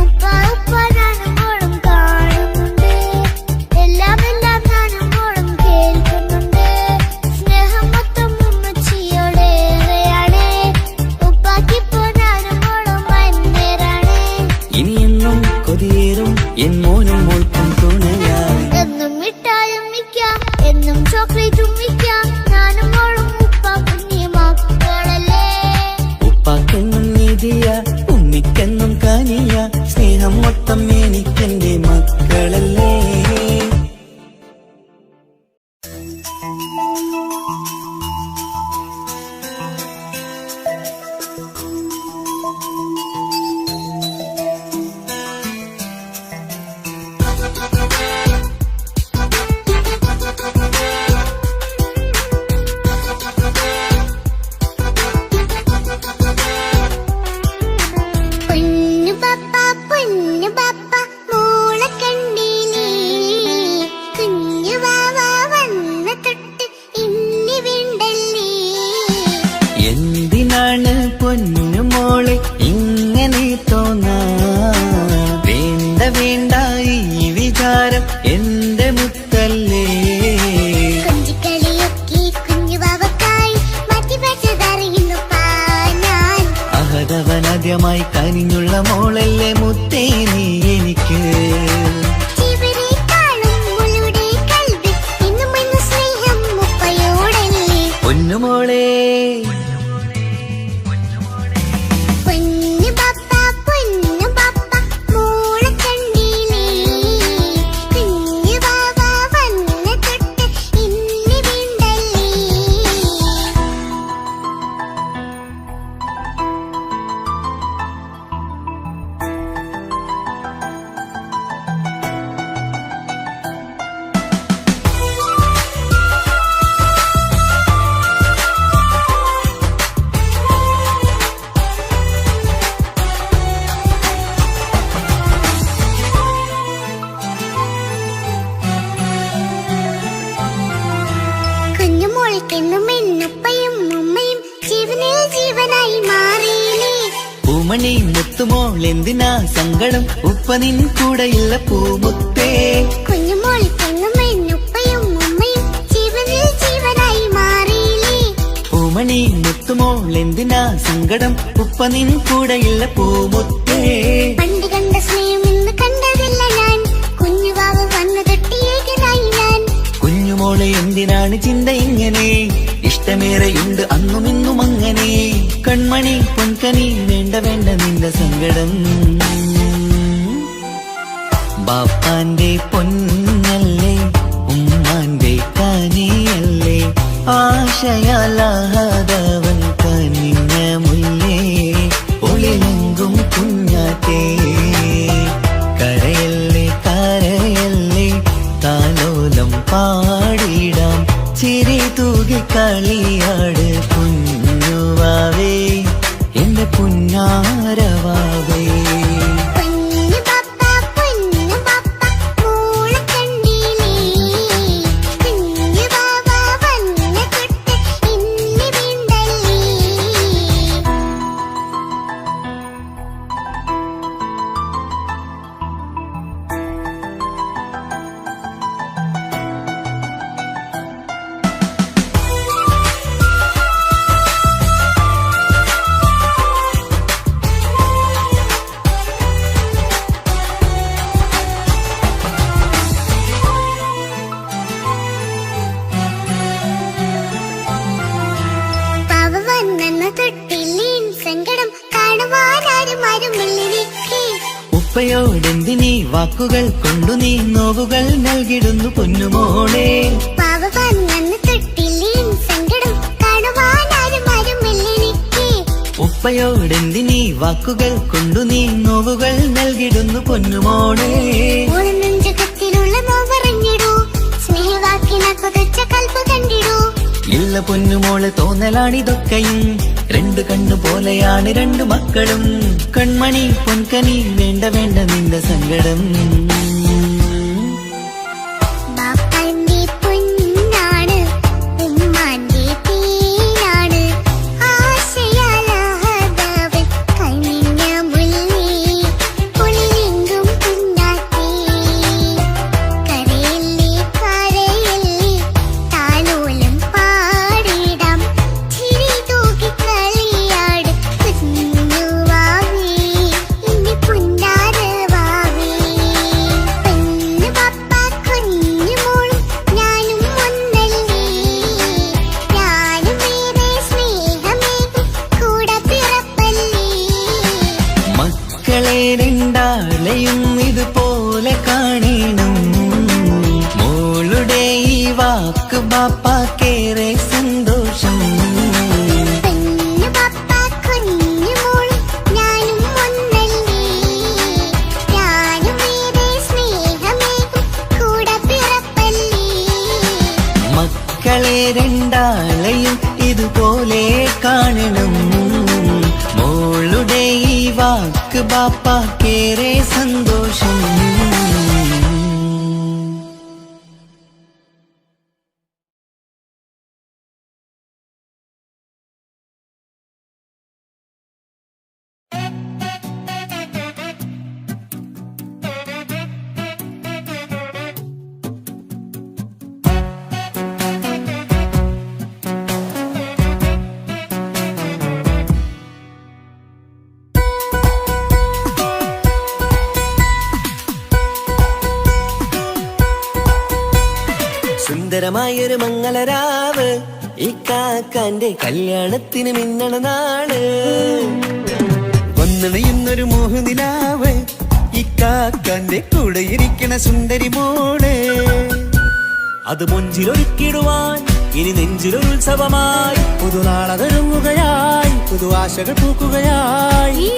[SPEAKER 4] ഉപ്പ ഉപ്പ ഞാനും മോളും കാണുന്നുണ്ട്, എല്ലാം എല്ലാം ഞാനും മോളും കേൾക്കുന്നുണ്ട്. സ്നേഹം മൊത്തം ഉമ്മച്ചിയോടേറെയാണ്, ഉപ്പാക്കിപ്പോ ഞാനും മോളും അന്യരാണ്.
[SPEAKER 1] ഇനിയെന്നും കൊതിയേറും എൻ മോനും മോൾക്കും തുണയായി.
[SPEAKER 4] എന്നും മിഠായും മിക്കാം, എന്നും ചോക്ലേറ്റും മിക്കാം, ഞാനും മോളും ഉപ്പ കുഞ്ഞി മക്കളല്ലേ.
[SPEAKER 1] ഉപ്പാക്കെന്നും നിധിയ ഉമ്മിക്കെന്നും കനിയ, സ്നേഹം മൊത്തം എനിക്കെന്റെ മക്കളല്ലേ.
[SPEAKER 4] പൊന്നു പപ്പ മോളെ കണ്ടീലേ, കുഞ്ഞു വാവ വന്ന തൊട്ട് ഇന്നി വീണ്ടല്ലേ.
[SPEAKER 1] എന്തിനാണ് പൊന്നു മോളെ ഇങ്ങനെ തോന്നാ? വേണ്ട വേണ്ട ഈ വിചാരം എന്റെ മുത്തല്ലേ.
[SPEAKER 4] കൊഞ്ചിക്കളിയൊക്കെ കുഞ്ഞു വാവക്കായി മാറ്റി വെച്ചതറിയുന്നു ഞാൻ.
[SPEAKER 1] അഹതവനാദ്യമായി കനിഞ്ഞുള്ള മോളല്ലേ മുത്തേ നീ എനിക്ക്.
[SPEAKER 4] ജീവനേക്കാളും മുളുടെ കൽബിൽ എന്നും എന്നും സ്നേഹം ഉപ്പയോടല്ലേ.
[SPEAKER 1] പൊന്നുമോളെ
[SPEAKER 4] പൊന്നു പപ്പ മോളെ കണ്ടീലേ, കുഞ്ഞു വാവ വന്ന തൊട്ട് ഇന്നി വീണ്ടല്ലേ. കുഞ്ഞുമോൾക്കെന്നും എന്നുപ്പയും ഉമ്മയും ജീവനിൽ ജീവനായി മാറിയില്ലേ.
[SPEAKER 1] പൂമണി മുത്തുമോൾ എന്തിനാ സങ്കടം, ഉപ്പ നിൻ കൂടെയില്ല പൂമുത്തേ.
[SPEAKER 4] കുഞ്ഞുമോൾക്കെന്നും എന്നുപ്പയും ഉമ്മയും ജീവനിൽ ജീവനായി മാറിയില്ലേ.
[SPEAKER 1] പൂമണി മുത്തുമോൾ എന്തിനാ സങ്കടം, ഉപ്പ നിൻ കൂടെയില്ല പൂമുത്തേ.
[SPEAKER 4] പണ്ട് കണ്ട സ്നേഹം ഇന്ന് കണ്ടതില്ല ഞാൻ, കുഞ്ഞുവാവ വന്നു തൊട്ടിയേകനായി ഞാൻ.
[SPEAKER 1] കുഞ്ഞുമോളെ എന്തിനാണ് ചിന്ത ഇങ്ങനെ, ഇഷ്ടമേറെയുണ്ട് അന്നും ഇന്നും അങ്ങനെ. കൺമണി പൊൻകനി വേണ്ട വേണ്ട നിന്റെ സങ്കടം. ബാപ്പാന്റെ പൊന്നല്ലേ ഉമ്മാന്റെ കനിയല്ലേ, ആശയാലാഹതവൻ കനിഞ്ഞ മുല്ലേ. ഒളിലെങ്കും കുഞ്ഞാറ്റേ കരയല്ലേ കരയല്ലേ, താലോലം പാടിടാം ചിരി തൂകി കളിയാട് കുഞ്ഞുവാവേ എന്റെ പുന്നാരവാവേ.
[SPEAKER 4] പൊന്നു പപ്പ മോളെ കണ്ടീലേ, കുഞ്ഞു വാവ വന്ന തൊട്ട് ഇന്നി വീണ്ടല്ലേ. പാവ വന്നെന്ന തൊട്ടില്ലേൻ സങ്കടം കാണുവാനാരും ആരുമില്ലിരിക്കേ.
[SPEAKER 1] ഉപ്പയോടെന്തിനീ വാക്കുകൾ കൊണ്ടു നീ നോവുകൾ നൽകിടുന്നു പൊന്നുമോളെ.
[SPEAKER 4] പാവ വന്നെന്ന തൊട്ടില്ലേൻ സങ്കടം കാണുവാനാരും ആരുമില്ലിരിക്കേ.
[SPEAKER 1] ഉപ്പയോടെന്തിനീ വാക്കുകൾ കൊണ്ടു നീ നോവുകൾ നൽകിടുന്നു പൊന്നുമോളെ.
[SPEAKER 4] ഓള നെഞ്ചകത്തിലുള്ള നോവറിഞ്ഞിടൂ, സ്നേഹ
[SPEAKER 1] തോന്നലല്ല പൊന്നുമോള് തോന്നലാണിതൊക്കെയും രണ്ടു കണ്ണു പോലെയാണ് രണ്ടു മക്കളും കൺമണി പൊൻകനി വേണ്ട വേണ്ട നിന്റെ സങ്കടം രണ്ടാളെയും ഇതുപോലെ കാണണം മോളുടെ ഈ വാക്ക് ബാപ്പാക്കേറെ സന്തോഷം മക്കളെ രണ്ടാളെയും ഇതുപോലെ കാണണം മോളുടെ ഈ വാക്ക് ബാപ്പാക്കേറെ സന്തോഷം സുന്ദരമായൊരു മംഗളരാവ് ഈ കാക്കാന്റെ കല്യാണത്തിന് മിന്നണ നാള് വന്നണയുന്നൊരു മോഹനിലാവ് ഈ കാക്കാന്റെ കൂടെ ഇരിക്കണ സുന്ദരി മോള് അത് മൊഞ്ചിലൊരുക്കിടുവാൻ ഇനി നെഞ്ചിലൊരുത്സവമായി പുതുനാളതൊരുങ്ങുകയായി പുതു ആശകൾ പൂക്കുകയായി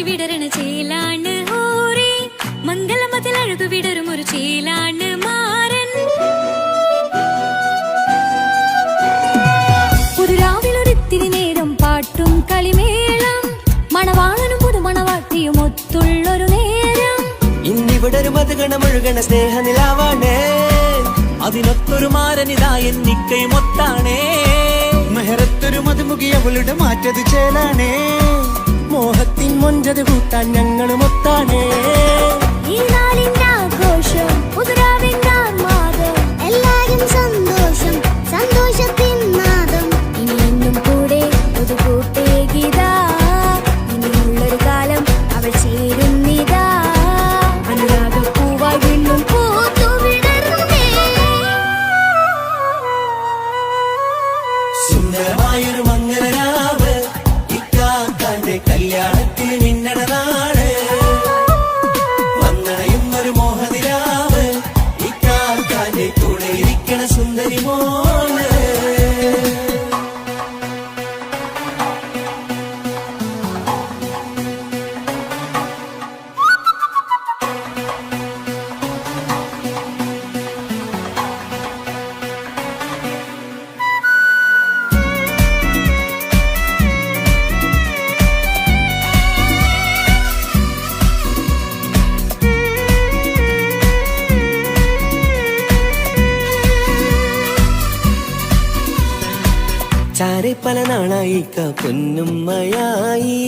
[SPEAKER 3] വിടരണ ചേലാണ് ഹോറി മംഗളമതിൽ അഴകു വിടരും ഒരു ചേലാണ് മാരൻ പുതുരാവിലൊരിത്തിരി നേരം പാട്ടും കളിമേളം മണവാളനും പുതുമണവാട്ടിയും ഒത്തുള്ളൊരു നേരം
[SPEAKER 1] ഇന്നിവിടെ ഒരു മധുഗണമൊഴുകണ സ്നേഹനിലാവാണേ അതിനൊത്തൊരു മാരനിതാ എന്നിക്കയും ഒത്താണേ മെഹറത്തൊരു മധുമുഖി അവളുടെ മാറ്റത് ചേലാണേ മോഹത്തിൻ മൊഞ്ചത് കൂട്ടാൻ ഞങ്ങളും ഒത്താണേ
[SPEAKER 4] ഈ നാളിന്റെ ആഘോഷം പുതുരാവിന്റെ ആർമാദം എല്ലാരും സന്തോഷം സന്തോഷത്തിൻ നാദം
[SPEAKER 3] ഇനി എന്നും കൂടെ പുതുകൂട്ടേ ഗീതാ ഇനിയുള്ളൊരു കാലം അവൾ ചേരുന്നിതാ അനുരാഗ പൂവായി വീണ്ടും പൂത്തു വിടർന്നേ
[SPEAKER 1] സുന്ദരമായൊരു മംഗളരാവ് ഇക്കാക്കാന്റെ കല്യാണത്തിന് മിന്നണ നാള് വന്നണയുന്നൊരു മോഹനിലാവ് ഇക്കാക്കാന്റെ കൂടെ ഇരിക്കണ സുന്ദരി മോള് ചാരെ പല നാളായി പൊന്നുമ്മയായി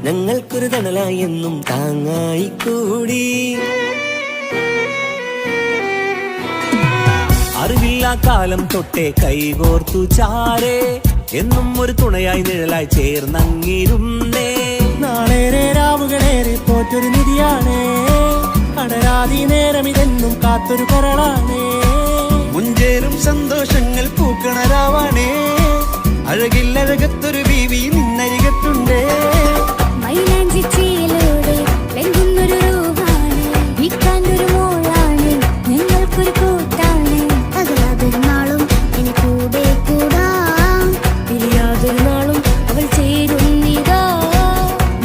[SPEAKER 1] ഞങ്ങൾക്കൊരു തണലായി എന്നും താങ്ങായി കൂടി. അറിവില്ലാ കാലം തൊട്ടേ കൈകോർത്തു ചാരേ എന്നും ഒരു തുണയായി നിഴലായി ചേർന്നങ്ങിരുന്നേ.
[SPEAKER 5] നാളേറെ രാവുകളേറെ പോറ്റൊരു നിധിയാണേ, അടരാതി നേരം ഇതെന്നും കാത്തൊരു കരളാണേ.
[SPEAKER 1] മുഞ്ചേറും സന്തോഷങ്ങൾ പൂക്കണരാവാണേ, അഴകില്ലഴകത്തൊരു ബീവി നിന്നരികത്തുണ്ടേ.
[SPEAKER 3] മൈലാഞ്ചി ചീലോടെ വെങ്കുന്നൊരു രൂപാണ്, ഇക്കാണ്ടൊരു മോളാണ്, ഞങ്ങൾക്കൊരു കൂട്ടാണ്.
[SPEAKER 4] അതൊരു നാളും ഇനി കൂടെ കൂടാം,
[SPEAKER 3] പിരിയാതൊരു നാളും അവൾ ചേരുന്നിതാ.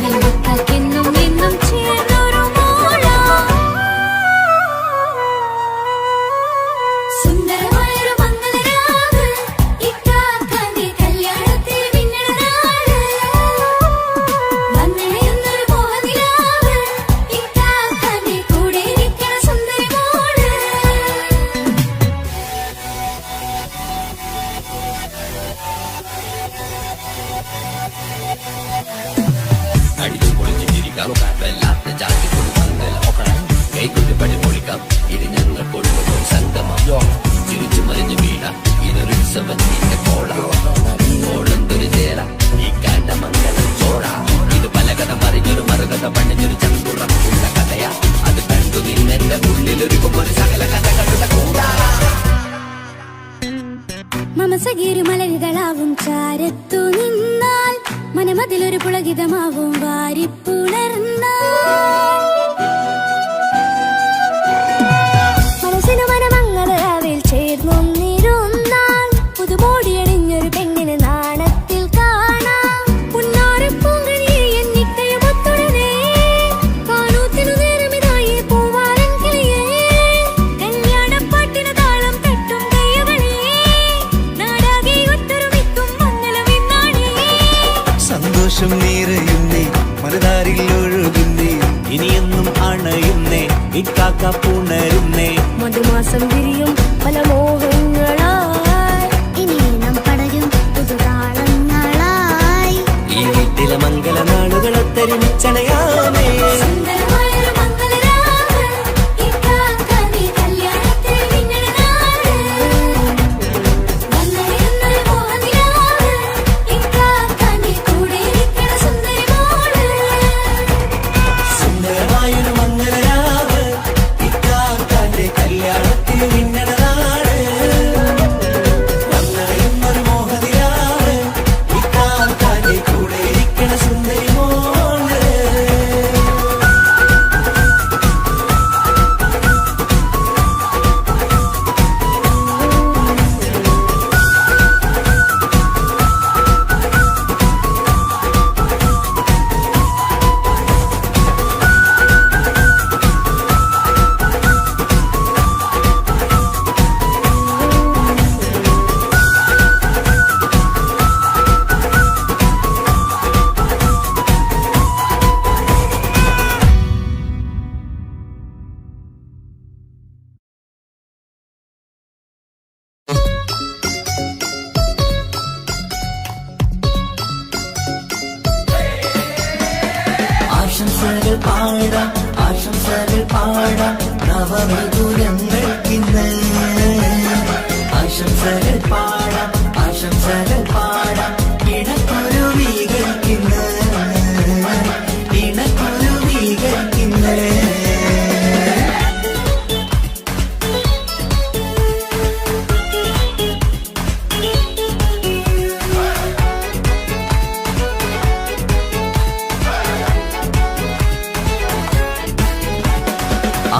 [SPEAKER 3] ഞങ്ങൾക്കെന്നും എന്നും ചേർന്നൊരു മോളാ. സുന്ദരമായൊരു മംഗളരാവ്, ഇക്കാക്കാന്റെ കല്യാണത്തിൽ മിന്നണ നാള്. വന്നണയുന്നൊരു മോഹനിലാവ്, ഇക്കാക്കാന്റെ കൂടെ ഇരിക്കണ സുന്ദരി മോള്. മമസകീരു മലരുകളാവും ചാരത്തു നിന്നാൽ, മനമതിലൊരു പുളകിതമാവും വാരിപ്പുണർന്നാൽ. മനസ്സിനു മനമംഗളരാവിൽ ചേർന്നൊന്നിരുന്നാൽ, പുതുമോടിയണിഞ്ഞൊരു പെണ്ണിന് നാണത്തിൽ കാണാം. പുന്നാരപ്പൂങ്കണിയെ എന്നിട്ടയുമൊത്തുടനെ, കാനൂത്തിനു നേരമിതായി പൂവാലൻ കിളിയേ. കല്യാണപ്പാട്ടിന് താളം തട്ടും കയ്യുകളേ, നാടാകെ ഒത്തൊരുമിക്കും മംഗളമെന്നാണേ.
[SPEAKER 1] സന്തോഷം നിറയുന്നേ, മനതാരിൽ ഒഴുകുന്നേ, ഇനിയെന്നും അണയുന്നേ, ഇക്കാക്ക പുണരുന്നേ.
[SPEAKER 3] മധുമാസം വിരിയും പല മോഹങ്ങളായി,
[SPEAKER 4] ഇനി നാം പടരും പുതുതാളങ്ങളായി.
[SPEAKER 1] ഈ വീട്ടിലെ മംഗളനാളുകളൊത്തരിച്ചണയാമേ.
[SPEAKER 3] സുന്ദരമായൊരു മംഗളരാവ്, ഇക്കാക്കാന്റെ കല്യാണത്തിൽ മിന്നണ നാള്. വന്നണയുന്നൊരു മോഹനിലാവ്, ഇക്കാക്കാന്റെ കൂടെ ഇരിക്കണ സുന്ദരി മോള്.
[SPEAKER 1] സുന്ദരമായൊരു മംഗളരാവ്, ഇക്കാക്കാന്റെ കല്യാണത്തിൽ മിന്നണ നാള്. വന്നണയുന്നൊരു മോഹനിലാവ്, ഇക്കാക്കാന്റെ കൂടെ ഇരിക്കണ സുന്ദരി മോള്. ആശംസകൾ പാടാം, ആശംസകൾ പാടാം നവമധുരങ്ങൾക്കിന്ന്. ആശംസകൾ പാടാം, ആശംസകൾ പാടാം ഇണക്കുരുവികൾക്കിന്ന്, ഇണക്കുരുവികൾക്കിന്ന്.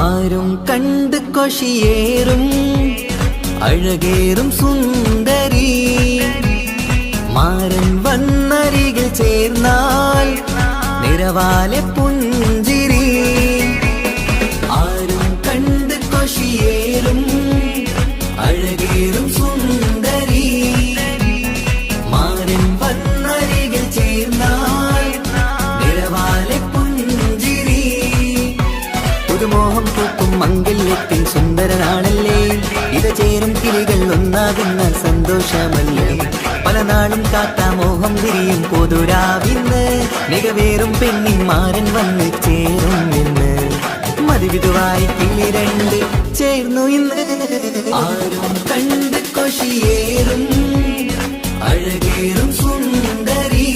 [SPEAKER 1] ആരും കണ്ട് കൊഷിയേറും അഴകേറും സുന്ദരി, മാരൻ വന്നരികിൽ ചേർന്നാൽ നിറവാലെ പുഞ്ചിരി. ആരും കണ്ട് കൊഷിയേറും അഴകേറും സുന്ദരി, മാരൻ വന്നരികിൽ ചേർന്നാൽ നിറവാലെ പുഞ്ചിരി. പുതുമോഹം പൂക്കും മംഗല്യത്തിൻ സുന്ദരനാണല്ലേ, ഇത് ചേരും കിളികൾ ഒന്നാകുന്ന സന്തോഷമല്ലേ. പല നാളും കാത്ത മോഹം തിരിയും പൊതുരാവിന്ന് മികവേറും പെണ്ണിന്മാരൻ വന്ന് ചേരും ഇന്ന് മതിവിധുവായി കിളി രണ്ട് ചേർന്നു ഇന്ന് ആരും കണ്ട് കൊഷിയേറും അഴകേറും സുന്ദരി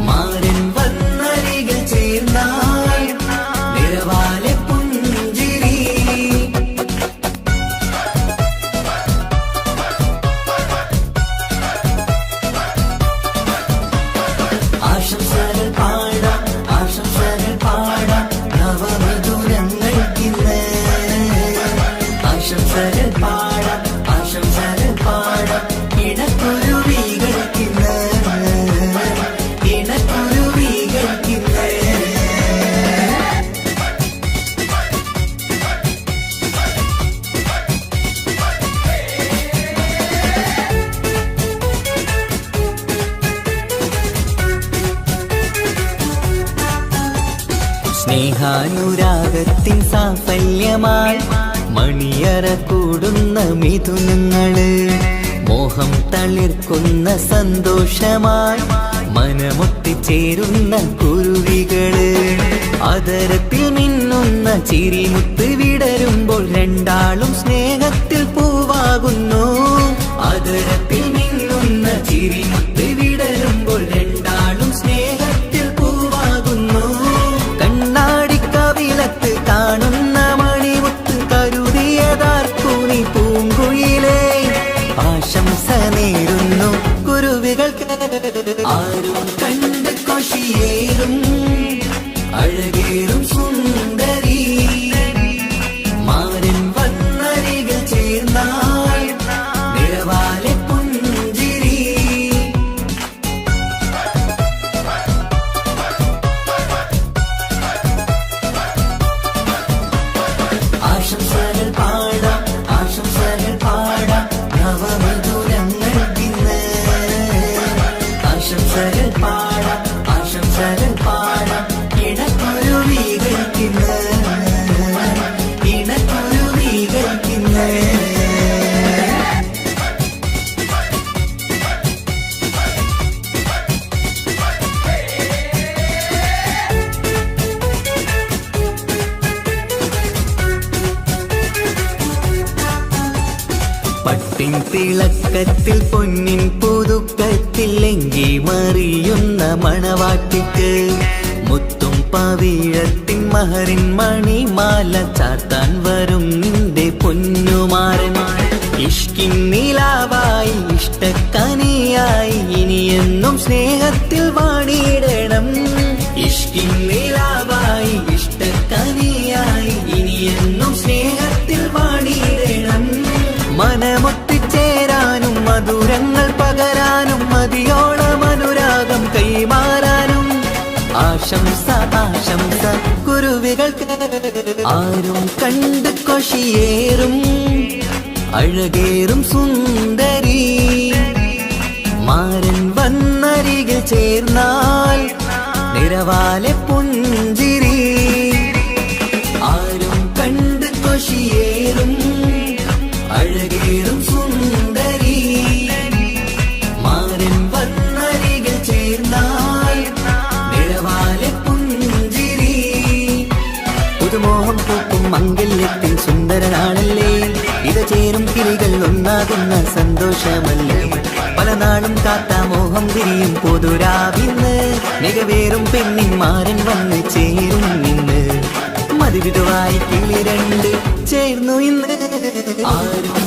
[SPEAKER 1] മാരൻ വന്നരികൾ ചേർന്നാൽ നിറവാലെ പുഞ്ചിരി ആശംസകൾ പാടാം ആശംസകൾ പാടാം നവമധുരങ്ങൾക്കിന്ന് ആശംസകൾ പാടാം ആശംസകൾ പാടാം ഇണക്കുരുവികൾക്കിന്ന് ഇണക്കുരുവികൾക്കിന്ന് സ്നേഹാനുരാഗത്തിൻ സാഫല്യമായി മണിയറ കൂടുന്ന മിഥുനങ്ങള് മോഹം തളിർക്കുന്ന സന്തോഷമായി മനമൊട്ടിച്ചേരുന്ന കുരുവികള് അതരത്തിൽ മിന്നുന്ന ചിരിമുത്ത് വിടരുമ്പോൾ രണ്ടാളും സ്നേഹത്തിൽ പൂവാകുന്നു അതരത്തിൽ മിന്നുന്ന ചിരിമുത്ത് വിടരുമ്പോൾ രണ്ടാളും സ്നേഹത്തിൽ പൂവാകുന്നു കണ്ണാടിക്കവിലത്ത് കാണുന്ന മണിമുത്ത് കരുതിയതാർക്കൂനി പൂങ്കുയിലേ ആശംസ നേരുന്നു കുരുവികൾക്ക് ആരും കണ്ട് കൊഷിയേറും അഴകേറും സുന്ദരി മാരൻ വന്നരികൾ ചേർന്നാൽ നിറവാലെ പുഞ്ചിരി ആശംസകൾ പാടാം ആശംസകൾ പാടാം നവമധുരങ്ങൾക്കിന്ന് ആശംസകൾ പാടാം ആശംസകൾ പാടാം ഇണക്കുരുവികൾക്കിന്ന് ഇണക്കുരുവികൾക്കിന്ന് പട്ടിൻ തിളക്കത്തിൽ പൊന്നിൻ പുതുക്കത്തിൽ എങ്കി മറിയുന്ന മണവാട്ടിക്ക് മുത്തും പവിഴത്തിൻ മഹറിൻ മണിമാല ചാർത്താൻ വരും നിന്റെ പൊന്നുമാരൻ ഇഷ്കിൻ നിലാവായി ഇഷ്ടക്കനിയായി ഇനിയെന്നും സ്നേഹത്തിൽ വാണിയിടണം ഇഷ്കിൻ നിലാവായി ഇഷ്ടക്കനിയായി ഇനിയെന്നും സ്നേഹത്തിൽ വാണിയിടണം മനമൊട്ടിച്ചേരാനും മധുരങ്ങൾ പകരാനും മതിയോളം അനുരാഗം കൈമാറാനും ആശംസ ആശംസ കുരുവികൾക്ക് ആരും കണ്ട് കൊഷിയേറും അഴകേറും സുന്ദരി മാരൻ വന്നരികിൽ ചേർന്നാൽ നിറവാലെ പുഞ്ചിരി ആരും കണ്ട് കൊഷിയേറും അഴകേറും സുന്ദരി മാരൻ വന്നരികിൽ ചേർന്നാൽ നിറവാലെ പുഞ്ചിരി പുതുമോഹം പൂക്കും മംഗല്യത്തിൻ സുന്ദരനാണല്ലേ ഇത് ചേരും കിളികൾ ഒന്നാകുന്ന സന്തോഷമല്ലേ പല നാളും കാത്ത മോഹം തിരിയും പൊതുരാവിന്ന് മികവേറും പെണ്ണിന്മാരൻ വന്ന് ചേരും ഇന്ന് മതിവിധുവായി കിളി രണ്ട് ചേർന്നു ഇന്ന് ആരും